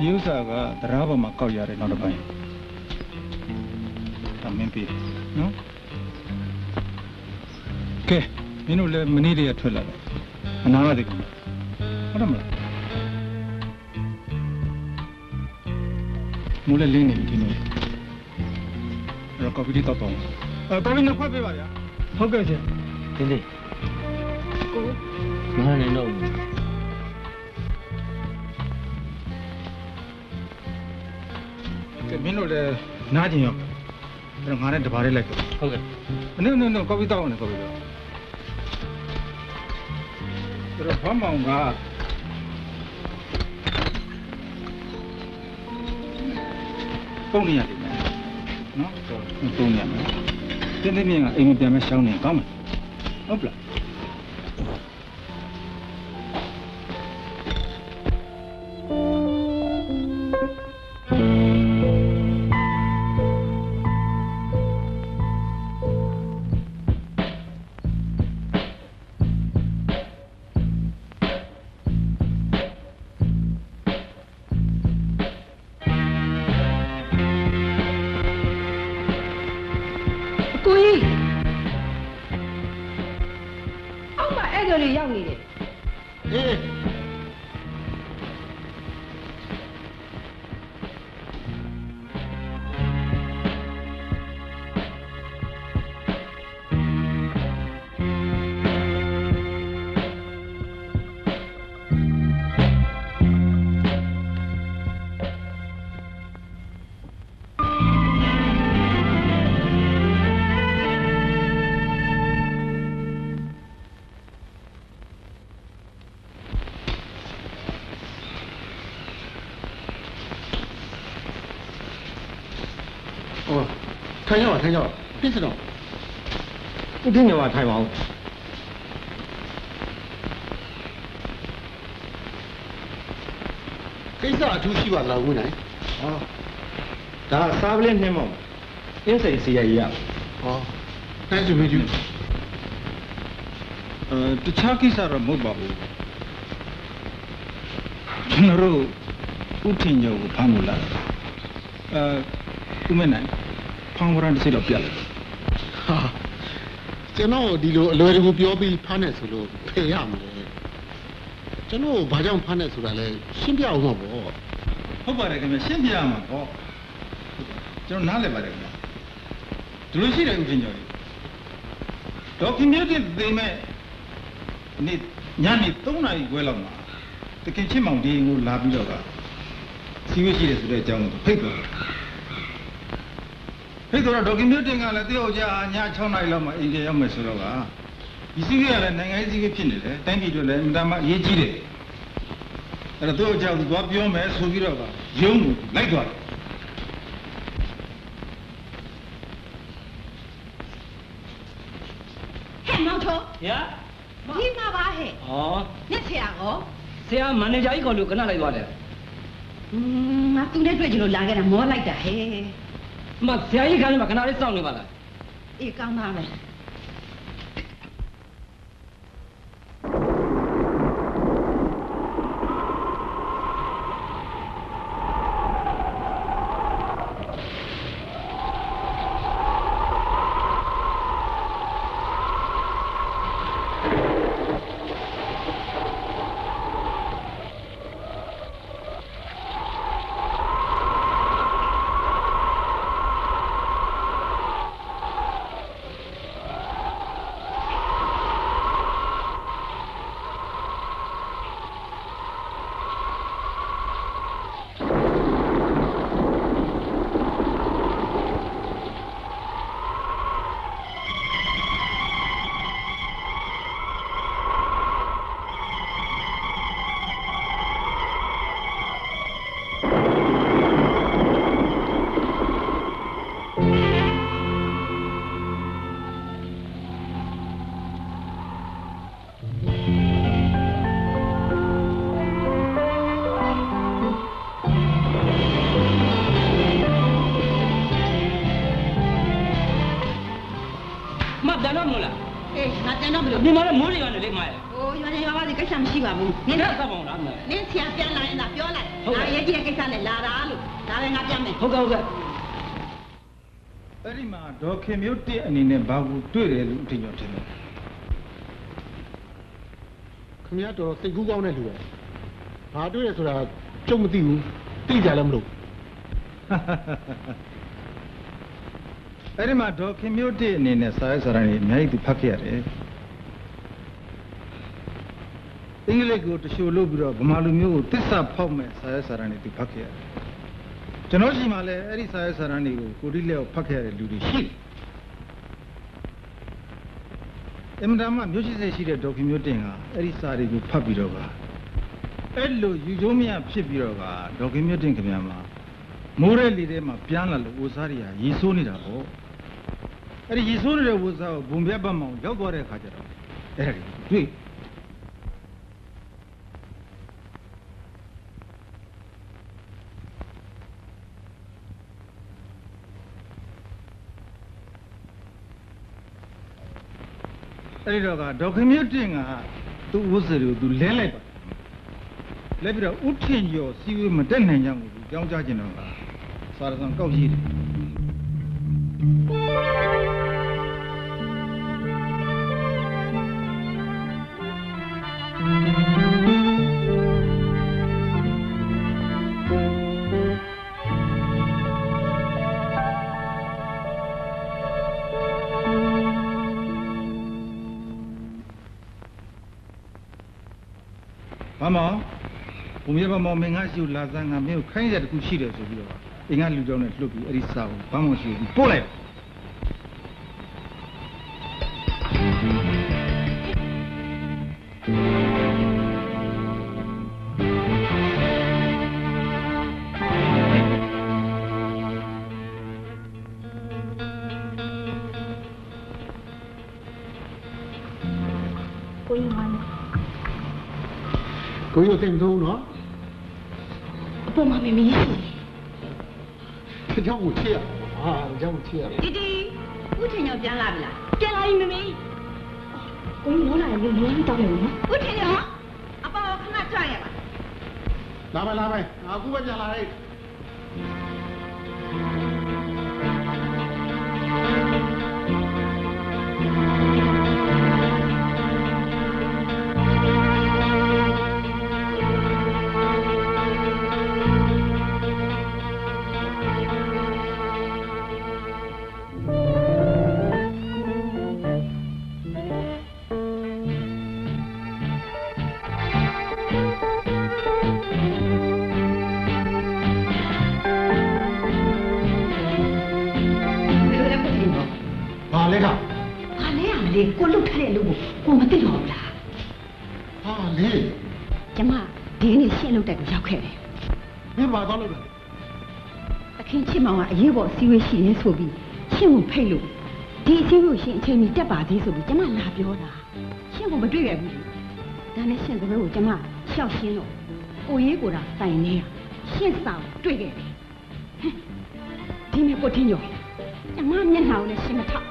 ဒီဥစ္စာကတရားပေါ်မှာကောက်ရတယ်နောက်တစ်ပိုင်းဒါမင်းပြီနော်ကဲမင်းတို့လည်းမနေ့တည်းကထွက်လာတယ်အနာရတဲ့ကောင်ဟုတ်တယ်မလားမူလည်းလင်းနေပြီဒီနေ့အဲ့တော့ကော်ဖီလေးတောက်တော့တော်လေးနှစ်ခွက်ပေးပါဗျာဟုတ်ကဲ့ရှင် တင်တင်ကိုမဟာနေတော့ မင်းတို့လည်းနားကျင်ရောအဲ့တော့ငါနဲ့တပါးလေးလိုက်ခဲ့ဟုတ်ကဲ့noကော်ဖီတောက်အောင်ကော်ဖီတောက်အဲ့တော့ဘာမှငါပုံနေရတယ်နော်ပုံနေရမယ်တင်းတင်းမြင်ကအိမ်ပြန်မဲ့ရှောင်းနေကောင်းမယ်ဟုတ်ပလား ကိုကြီးအောက်မှာအဲ့ဒါတွေရောက်နေတယ် အေး က哦，ထိုင်ကြပါထိုင်ကြပါပြစ်စတော့ဦးတင်ညောကထိုင်ပါဦးကိစ္စအထူးရှိပါလားဦးနိုင်ဟောဒါစားပလင်းနှင်းမောင်အင်းစိန်စီရရဟောနိုင်စုမကျူတခြားကိစ္စတော့မဟုတ်ပါဘူးကျွန်တော်တို့ဦးထင်ညောကိုဖမ်းလို့လာဦးမနိုင်ဖမ်းဝရမ်းတစ်စိတော့ပြလိုက်ဟာကျွန်တော်ဒီလိုအလွယ်တကူပြောပြီးဖမ်းနေဆိုလို့ဖေရမလဲကျွန်တော်ဘာကြောင့်ဖမ်းနေဆိုတာလဲရှင်းပြအောင်ပါပေါ့ဟုတ်ပါတယ်ခင်ဗျရှင်းပြရမှာပေါ့ကျွန်တော်နားလည်ပါတယ်ခင်ဗျဒီလိုရှိတယ်ဦးထင်ညောကြီးဒေါက်ခင်မျိုးတင်သိမဲ့နေ့ညနေ3 နာရီခွဲလောက်မှာတခင်ချင်းမောင်ဒီကိုလာပြီးတော့ကစီဝေးရှိတယ်ဆိုတဲ့အကြောင်းကိုဖိတ်တော့ဒေါက်ခင်မျိုးတင်ကလည်းတယောက်ကြာည6 နာရီလောက်မှာအိမ်ပြန်ရောက်မယ်ဆိုတော့ကဒီစီဝေးကလည်းနိုင်ငံရေးစီဝေးဖြစ်နေတယ်တိုင်းပြည်တွေလည်းအင်တာမအရေးကြီးတယ်အဲ့တော့တယောက်ကြာသူသွားပြောမယ်ဆိုပြီးတော့ကရုံးကိုလိုက်သွားတယ်ဟဲ့မောင်ထော呀ဒီမှာပါဟဲ့哦ညက်ဆရာကောဆရာမန်နေဂျာကြီးခေါ်လို့ခဏလိုက်သွားတယ်ငါသူနဲ့တွေ့ကြလို့လာခဲ့တာမောလိုက်တာဟဲ့မဆရာကြီးခန်းထဲမှာခဏလေးစောင့်နေပါလားအေးကောင်းပါမယ်ဒီမှာလည်းမိုးတွေကနေလေမရဲ့ဟိုရွာနေရွာပါဒီကိစ္စမရှိပါဘူးနင်တော့သတ်ပါအောင်လားနင်ဆရာပြန်လာရင်သာပြောလိုက်ဒါရေးကြည့်တဲ့ကိစ္စနဲ့လာတာလို့ဒါပဲငါပြမယ်ဟုတ်ကဲ့အဲ့ဒီမှာဒေါက်ခင်မျိုးတစ်အနေနဲ့ဘာကိုတွေ့တယ်လို့အထင်ကျော်ထင်တယ်ခင်ဗျားတော်စိတ်ကူးကောင်းတဲ့လူပဲဘာတွေ့ရဆိုတာကျုပ်မသိဘူးသိကြလည်းမလို့အဲ့ဒီမှာဒေါက်ခင်မျိုးတစ်အနေနဲ့စာရေးစာတမ်းတွေအများကြီးသူဖတ်ခဲ့ရတယ်အင်္ဂလိပ်ကိုတချို့လို့ပြီးတော့ဗမာလူမျိုးကိုတစ္ဆာဖောက်မဲ့စာရေးစာတမ်းတွေသူဖတ်ခဲ့ရတယ်ကျွန်တော်ရှိမှလည်းအဲ့ဒီစာရေးစာတမ်းတွေကိုကိုတိလက်ကိုဖတ်ခဲ့ရတဲ့လူတွေရှိတယ်အင်မတန်မှမျိုးရှိစိတ်ရှိတဲ့ဒေါက်ခင်မျိုးတင်ကအဲ့ဒီစာတွေကိုဖတ်ပြီးတော့ကအဲ့လိုယူကျုံးမြဖြစ်ပြီးတော့ကဒေါက်ခင်မျိုးတင်ခင်ဗျာမှာမိုးရဲလေထဲမှာပြန်လာလို့ဝစားတွေဟာရေဆိုးနေတာပေါ့အဲ့ဒီရေဆိုးနေတဲ့ဝစားကိုဘုံပြတ်ပတ်မောင်ရောက်သွားတဲ့အခါကျတော့အဲ့ဒါတွေတွေ့အဲ့ဒီတော့ကဒေါက်ခင်မျိုးတင်ကသူ့ဝစားတွေကိုသူလဲလိုက်ပါလဲပြီးတော့ဥထင်ကျော်စီဝေးမတက်နိုင်ကြဘူးသူကြောင်းကြကျင်တော့ကစာရဆောင်ကောက်ရှိတယ်ဘာမောင်ဘုံရပါမောင်မင်းငါရှိလာစမ်းငါမင်းကိုခိုင်းရတဲ့ခုရှိတယ်ဆိုပြီးတော့အင်္ဂါလူကြောင့်နဲ့လှုပ်ပြီးအဲ့ဒီစာကိုဘာမှမရှိဘူးပို့လိုက် ကိုကြီးမှန်း ကိုကြီးတင်သုံးနော် အပေါ်မှာမမေးရှိ เจ้าကိုချစ်ရဟာเจ้าကိုချစ်ရ တီတီဦးထင်ရောက်ပြန်လာပြီလားပြန်လာပြီမမေးကိုကြီးလောလာရင်လောပြီးတောင်းတယ်နော်ဦးထင်ရောက်အပေါ်ခဏကြွရပါလာမယ်အခုပဲပြန်လာဟဲ့ ကိုလုတ်ထားတဲ့လူကိုမသိတော့ဘူးလားဟာလေကျမဒီနေ့ရှင်းလုတ်တဲ့ကိုရောက်ခဲ့တယ်မင်းဘာသွားလို့လဲတခင်ချစ်မောင်ကအရေးပေါ်အစည်းအဝေးရှိနေဆိုပြီးရှင်းကိုဖိတ်လို့ဒီအစည်းအဝေးရှင်အချိန်ကြီးတက်ပါသေးဆိုပြီးကျမလာပြောတာရှင်းကိုမတွေ့ရဘူးဒါနဲ့ရှင်းတဲ့ဘက်ကိုကျမရှောက်ရှင်းတော့ကိုရေးကိုတာတိုင်နေတာရှင်းဆောင်တွေ့ခဲ့တယ်ဒီနေ့ကိုထင်းရောကျမမျက်နှာကိုလည်းရှင်းမထောက်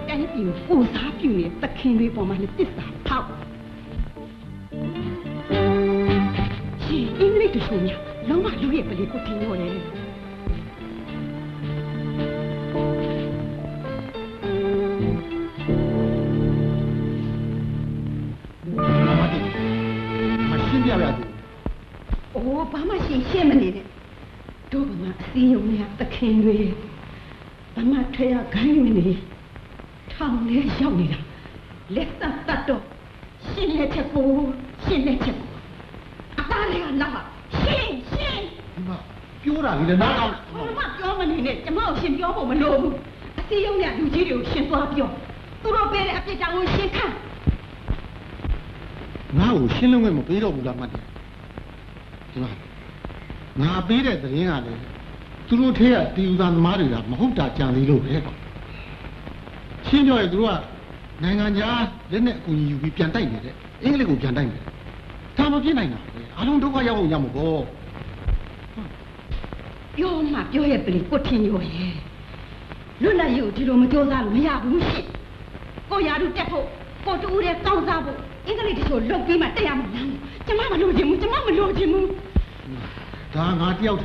တိုင်းပြည်ကိုကိုစားပြုနေတဲ့သခင်တွေပေါ်မှာလည်းတစ္ဆာဖောက်ရှင်အင်္ဂလိပ်တချို့များလုံးဝလူရဲ့ပလီကိုတင်ရော်တယ်မရှင်းပြရဘူးအိုးဘာမှရှင်းမနေနဲ့တို့ကမှအစည်းအဝေးသခင်တွေဘာမှထွေရခိုင်းမနေထောင်ထဲရောက်နေတာလက်သက်တတ်တော့ရှင်းလက်ချက်ကိုရှင်းလက်ချက်ကိုအသားလေးကနောက်ရှင်းဒီမှာပြောတာလေနားကောင်းဘာမှပြောမနေနဲ့ကျမကိုရှင်းပြောဖို့မလိုဘူးအစည်းအရုံးနဲ့လူကြီးတွေကိုရှင်းသွားပြောသူတို့ပေးတဲ့အပြစ်တောင်ကိုရှင်းခန့်ငါ့ကိုရှင်းလုံးမဲ့မပေးတော့ဘူးလားမှတ်တယ်ဒီမှာငါပေးတဲ့သတင်းကလည်းသူတို့ထဲကတီယူသားသမားတွေကမဟုတ်တာကြံသေးလို့ပဲကွာရှင်းပြောရင်သူတို့ကနိုင်ငံခြားလက်နဲ့အကူအညီယူပြီးပြန်တိုက်နေတဲ့အင်္ဂလိပ်ကိုပြန်တိုက်နေတယ်ဒါမဖြစ်နိုင်တာပဲအားလုံးဒုက္ခရောက်အောင်ရမှာပေါ့ပြောမှပြောရဲ့ပလီကိုထင်ရောရဲ့လွတ်လပ်ရေးကိုဒီလိုမကြိုးစားလို့မရဘူးရှင့်ကိုရာတို့တက်ဖို့ကိုတူဦးတဲ့ကောင်းစားဖို့အင်္ဂလိပ်တချို့လုတ်ပြီးမှတက်ရမှာလားကျမမလို့ခြင်းဘူးဒါငါတယောက်တ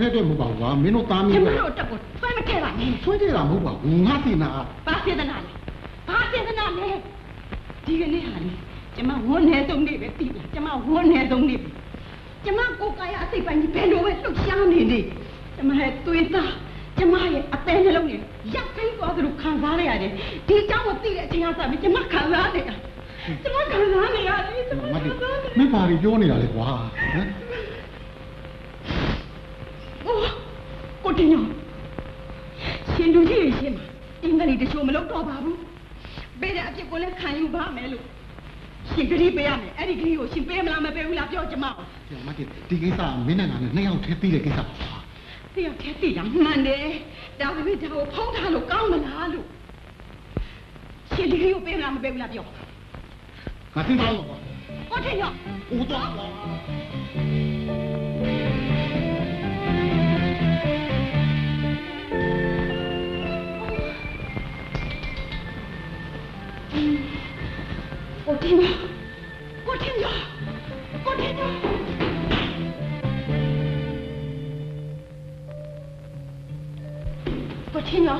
ည်းအတွက်မဟုတ်ပါဘူးကွာမင်းတို့သားမင်းတို့တက်ကိုဆွဲမထည့်ပါနဲ့ဆွဲထည့်တာမဟုတ်ပါဘူးငါသိနာဘာစေတနာလဲဒီကနေ့ဟာလေကျမဝန်းနေဆုံးနေပဲပြီလားကျမဝန်းနေဆုံးနေပြီကျမကိုယ်ကာယအစိတ်ပိုင်းကြီးဘယ်လိုပဲလှုပ်ရှားနေနေကျမရဲ့သွေးသားကျမရဲ့အသေးနှလုံးနဲ့ရက်သိမ်းသွားသလိုခံစားရရတယ်ဒီအကြောင်းကိုသိတဲ့အချိန်ကစပြီးကျမခံစားနေတာကျမခံစားနေရတယ်ကျမခံစားနေမင်းဘာတွေပြောနေတာလဲကွာဟမ်ကိုတင်ရောရှင်လူကြီးရှင်မအင်္ဂလိပ်တချို့မလုပ်တော့ပါဘူးပေးတဲ့အပြစ်ကိုလည်းခံယူပါမယ်လို့ရှင်ဂရီပေးရမယ်အဲ့ဒီဂရီကိုရှင်ပေးမလားမပေးဘူးလားပြောကြမအောင်ပြောမတင်ဒီကိစ္စမင်းနဲ့ငါနဲ့နှစ်ယောက်တည်းပြီးတဲ့ကိစ္စပါတယောက်တည်းပြီးတာမှန်တယ်ဒါပေမဲ့ဒါကိုဖုံးထားလို့ကောင်းမလားလို့ရှင်ဒီဂရီကိုပေးမလားမပေးဘူးလားပြောငါသိပါတော့ကိုတင်ရောဦးတော့我听到，我听到，我听到。我听到。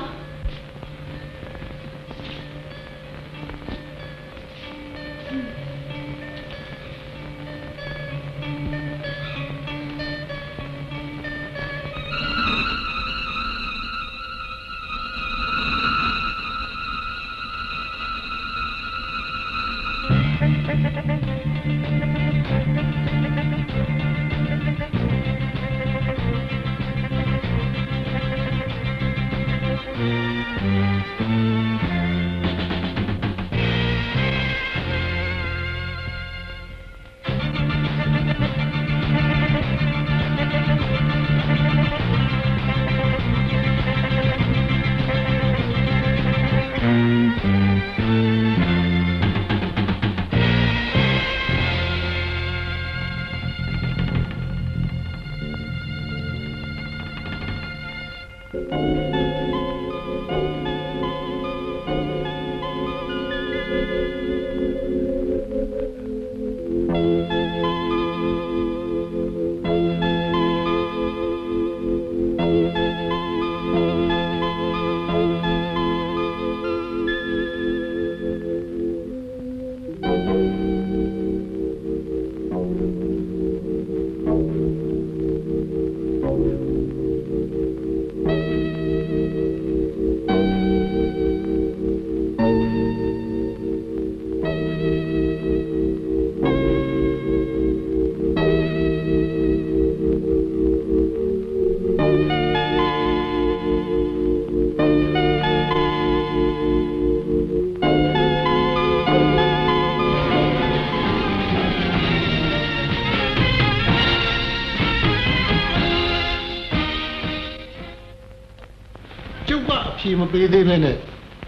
မပေးသေးပဲနဲ့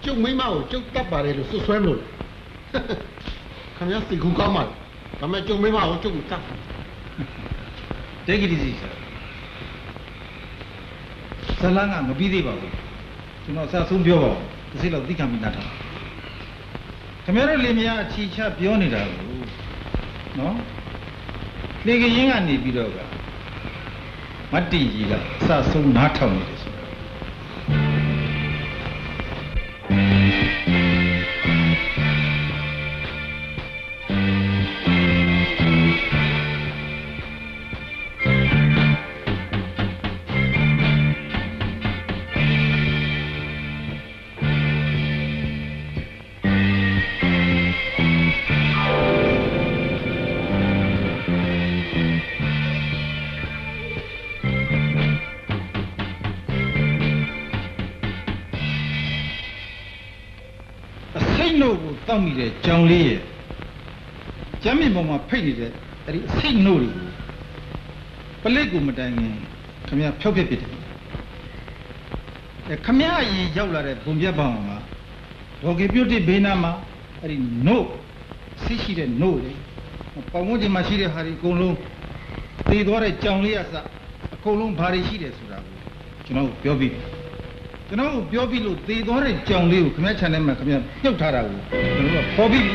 ကျုပ်မိမကိုကျုပ်တတ်ပါတယ်လို့စွတ်ဆွဲမလို့ခင်ဗျားစိတ်ကူးကောင်းပါလားဒါပေမဲ့ကျုပ်မိမကိုကျုပ်ကိုတတ်တေဂီဒီစီဇလန်းကမပြီးသေးပါဘူးကျွန်တော်စာဆုံးပြောပါဦးတစ်စိတ်လောက်သိခံမိတာထားခင်ဗျားတို့လင်မယားအချီချပြောနေတာကိုနော်လေကရင်ကနေပြီးတော့ကမတ်တီကြီးကစာဆုံးနားထောင်နေတယ်တောက်မိတဲ့ကြောင်လေးရဲ့ကျမ်းမြင့်ပေါ်မှာဖိတ်နေတဲ့အဲ့ဒီအစိတ်နှုတ်တွေကိုပလက်ကိုမတိုင်ခင်ခမရဖျောက်ပြစ်တယ်ခမရအရင်ရောက်လာတဲ့ဘုံပြတ်ပေါင်းကဒေါ်ကေပြုတ်တိဘေးနာမှာအဲ့ဒီနှုတ်ဆိရှိတဲ့နှုတ်လေပေါင်ဝန်းကျင်မှာရှိတဲ့ဟာဒီအကုန်လုံးသေသွားတဲ့ကြောင်လေးကစအကုန်လုံးဘာတွေရှိတယ်ဆိုတာကိုကျွန်တော်ပြောပြီးကျွန်တော်ပြောပြီးလို့သေသွားတဲ့ကြောင်လေးကိုခမရခြံထဲမှာခမရပြုတ်ထားတာကိုကျွန်တော်ကပေါ်ပြီး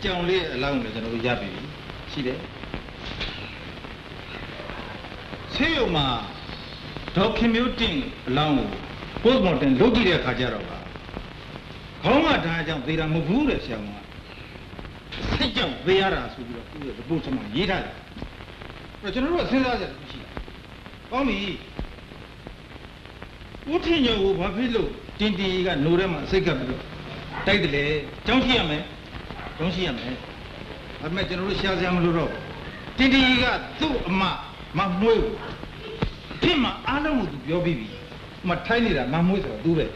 ကြောင်လေးအလောင်းကိုကျွန်တော်တို့ရပြီရှိတယ်ဆေးရုံမှာဒေါက်ခင်မျိုးတင်အလောင်းကိုပို့မော်တင်လုပ်ကြည့်တဲ့အခါကျတော့ခေါင်းကဓာတ်ကြောင့်သေတာမဟုတ်ဘူးတဲ့ဆရာမကစိတ်ကြောင့်သေရတာဆိုပြီးတော့သူ့ရဲ့ဘုရားမှာရေးထားတယ်ကျွန်တော်တို့ကစဉ်းစားကြတယ်ရှိတာ။ကောင်းပြီ။ဦးထင်ညိုကိုဘာဖြစ်လို့တင်တီကနိုထဲမှာစိတ်ကပ်ပြီးတော့တိုက်တယ်လေ။ကြောင်းရှိရမယ်။ကြောင်းရှိရမယ်။ဒါပေမဲ့ကျွန်တော်တို့ရှားစရာမလိုတော့တင်တီကသူ့အမမမွေးဘူး။ဖြစ်မှာအားလုံးကိုသူပြောပြီးပြီ။မထိုင်းနေတာမမွေးဆိုတော့သူပဲ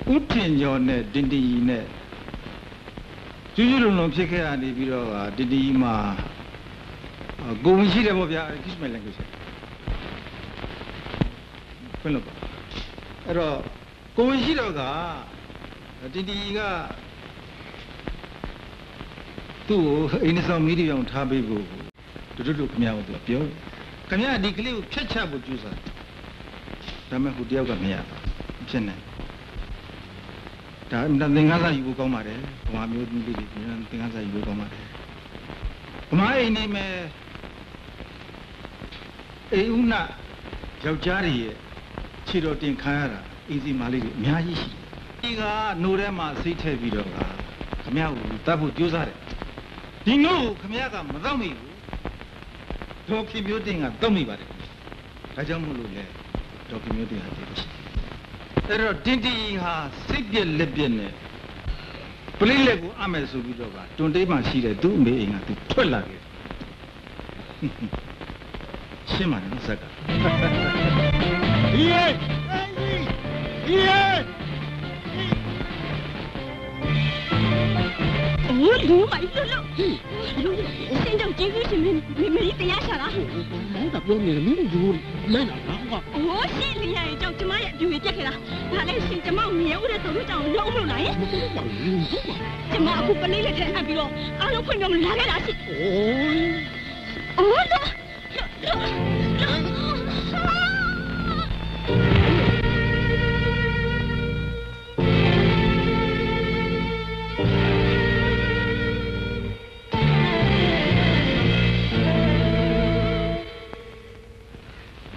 ။ဦးထင်ညိုနဲ့တင်တီနဲ့ကျူးကျူးလုံးလုံးဖြစ်ခဲ့ရနေပြီးတော့တတိမှာကိုဝင်ရှိတယ်ပေါ့ဗျာ kiss my language ဘယ်လိုပါအဲ့တော့ကိုဝင်ရှိတော့ကတတိကသူ့ကိုအိမ်ဆောင်မီးတောင်ထားပေးဖို့တို့ခင်ဗျားကိုသူပြောခင်ဗျားဒီကလေးကိုဖျက်ချဖို့ကြိုးစားဒါမဲ့ဟိုတယောက်ကမရဖြစ်နေဒါသင်္ကန်းစာယူဖို့ကောင်းပါတယ်ဗမာမျိုးသမီးလေးတွေသင်္ကန်းစာယူဖို့ကောင်းပါတယ်ဗမာအိမ်နေမယ်အေးဦးနာယောက်ျားတွေရဲ့ခြေတော်တင်ခံရတာအီစီမာလေးတွေအများကြီးရှိတယ်ဒီကနိုထဲမှာစိတ်ထည့်ပြီးတော့ခမရကိုတတ်ဖို့ကြိုးစားတယ်ဒီငို့ကိုခမရကမတော့မိဘူးဒေါ်ခင်မျိုးတင်ကတော့မိပါတယ်ဒါကြောင့်မို့လို့လေဒေါ်ခင်မျိုးတင်ဟာတည်ရှိအဲ့တော့တင်တီဟာစိတ်ပြက်လက်ပြက်နဲ့ပလိလက်ကိုအမယ်ဆိုပြီးတော့ကတွန်တေးမှရှိတဲ့သူ့အမေအိမ်ကသူထွက်လာခဲ့ရှင်းပါတယ်နော်ဇက်ကဒီရဲ့ဒီရဲ့ ဝေး လူမိုက်လို့စင်ကြောင့်ကျေးဇူးရှင်မင်းတရားရှာလား အဲ့ဒါပြောနေတယ်မင်းတို့လိုက်လာတာကွာ အိုးရှင်လင်းရရဲ့ကြောင့်ကျမရဲ့အပြူရပြက်ခဲ့တာဒါလည်းရှင်ကျမကိုမြဲဦးတဲ့သူတို့ကြောင့်လုံးမလို့နိုင်ကျမအခုပလေးလက်ထဲအပ်ပြီးတော့အားလုံးဖွင့်ပြောမလာခဲ့တာရှိအိုးလို့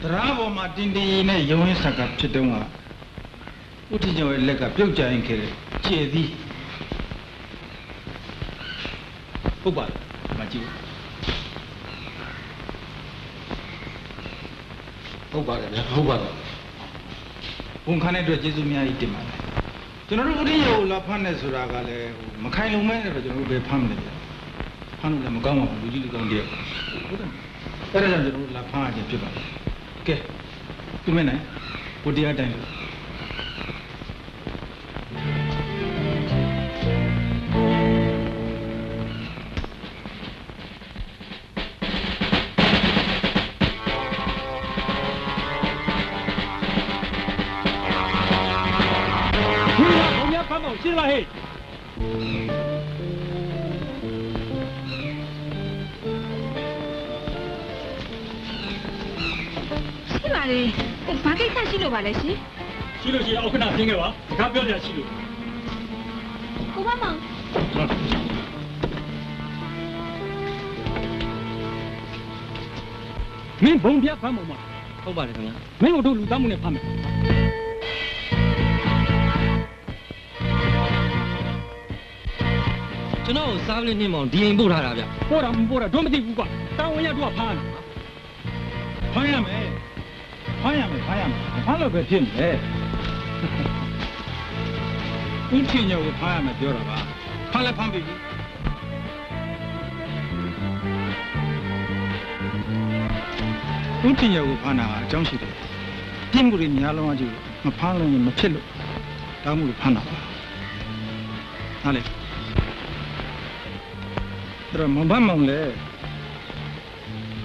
တရားပေါ်မှာတင်းတင်းနဲ့ရုံရင်းဆက်ကဖြစ်တုန်းကဥထကျော်ရဲ့လက်ကပြုတ်ကြရင်ခဲ့တယ်ကျေသည်ဟုတ်ပါလားမကြည့်ဟုတ်ပါတယ်ဗျာဟုတ်ပါတယ် ဝန်ခံတဲ့အတွက်ကျေးဇူးများကြီးတင်ပါတယ်ကျွန်တော်တို့ဥထကျော်ကိုလာဖမ်းနေဆိုတာကလည်းမခိုင်လုံမဲနဲ့တော့ကျွန်တော်တို့ပဲဖမ်းမလဲဗျာဖမ်းလို့လည်းမကောင်းပါဘူးလူကြီးလူကောင်းတည်းဟုတ်တယ်အဲ့ဒါကြောင့်ကျွန်တော်တို့လာဖမ်းရခြင်းဖြစ်ပါတယ်ကဲသူမနိုင်ဘုတရားတိုင်လို့ရှင်းပါဟဲ့ရှိပါလေဘာကိစ္စရှိလို့ပါလဲရှင် ရှိလို့ရှိရင်အောက်ခဏဆင်းခဲ့ပါစကားပြောကြရှိလို့ ကိုမမောင်မင်းဘုံပြဖမ်းပုံမှာ ဟုတ်ပါတယ်ခင်ဗျာ မင်းတို့လူသားမှုနဲ့ဖမ်းမယ်ကျွန်တော်ကိုစားပလင်းနှင်းမောင်ဒီအိမ်ပို့ထားတာဗျ ပို့တာမပို့တာတို့မသိဘူးကွာတောင်းဝင်ရတို့ကဖမ်းတယ် ဖမ်းရမယ်ဖမ်းလို့ပဲဖြစ်နေဦးထင်ညောကိုဖမ်းရမယ်ပြောတာပါဖမ်းလဲဖမ်းပြီဦးထင်ညောကိုဖမ်းတာအကြောင်းရှိတယ်ပြင်းမှုတွေများလုံးအကြည့်မဖမ်းလို့မဖြစ်လို့တောင်းမှုကိုဖမ်းတာပါဟာလေဒါမှမဟုတ်မောင်လေ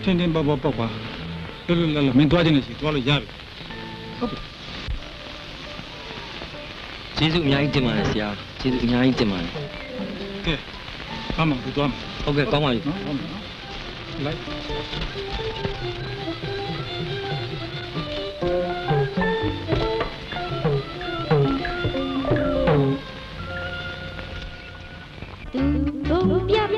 တင်းပေါက်ပါလွတ်မင်းသွားခြင်းနဲ့ရှိသွားလို့ရပြီဟုတ်ပြီ ကျေးဇူးအများကြီးတင်ပါတယ်ဆရာကျေးဇူးအများကြီးတင်ပါတယ် ကဲအမှန်ကိုသွားမယ် ဟုတ်ကဲ့ကောင်းပါပြီ နော်ဟုတ်မယ်နော်လိုက် ဘုံပြဖ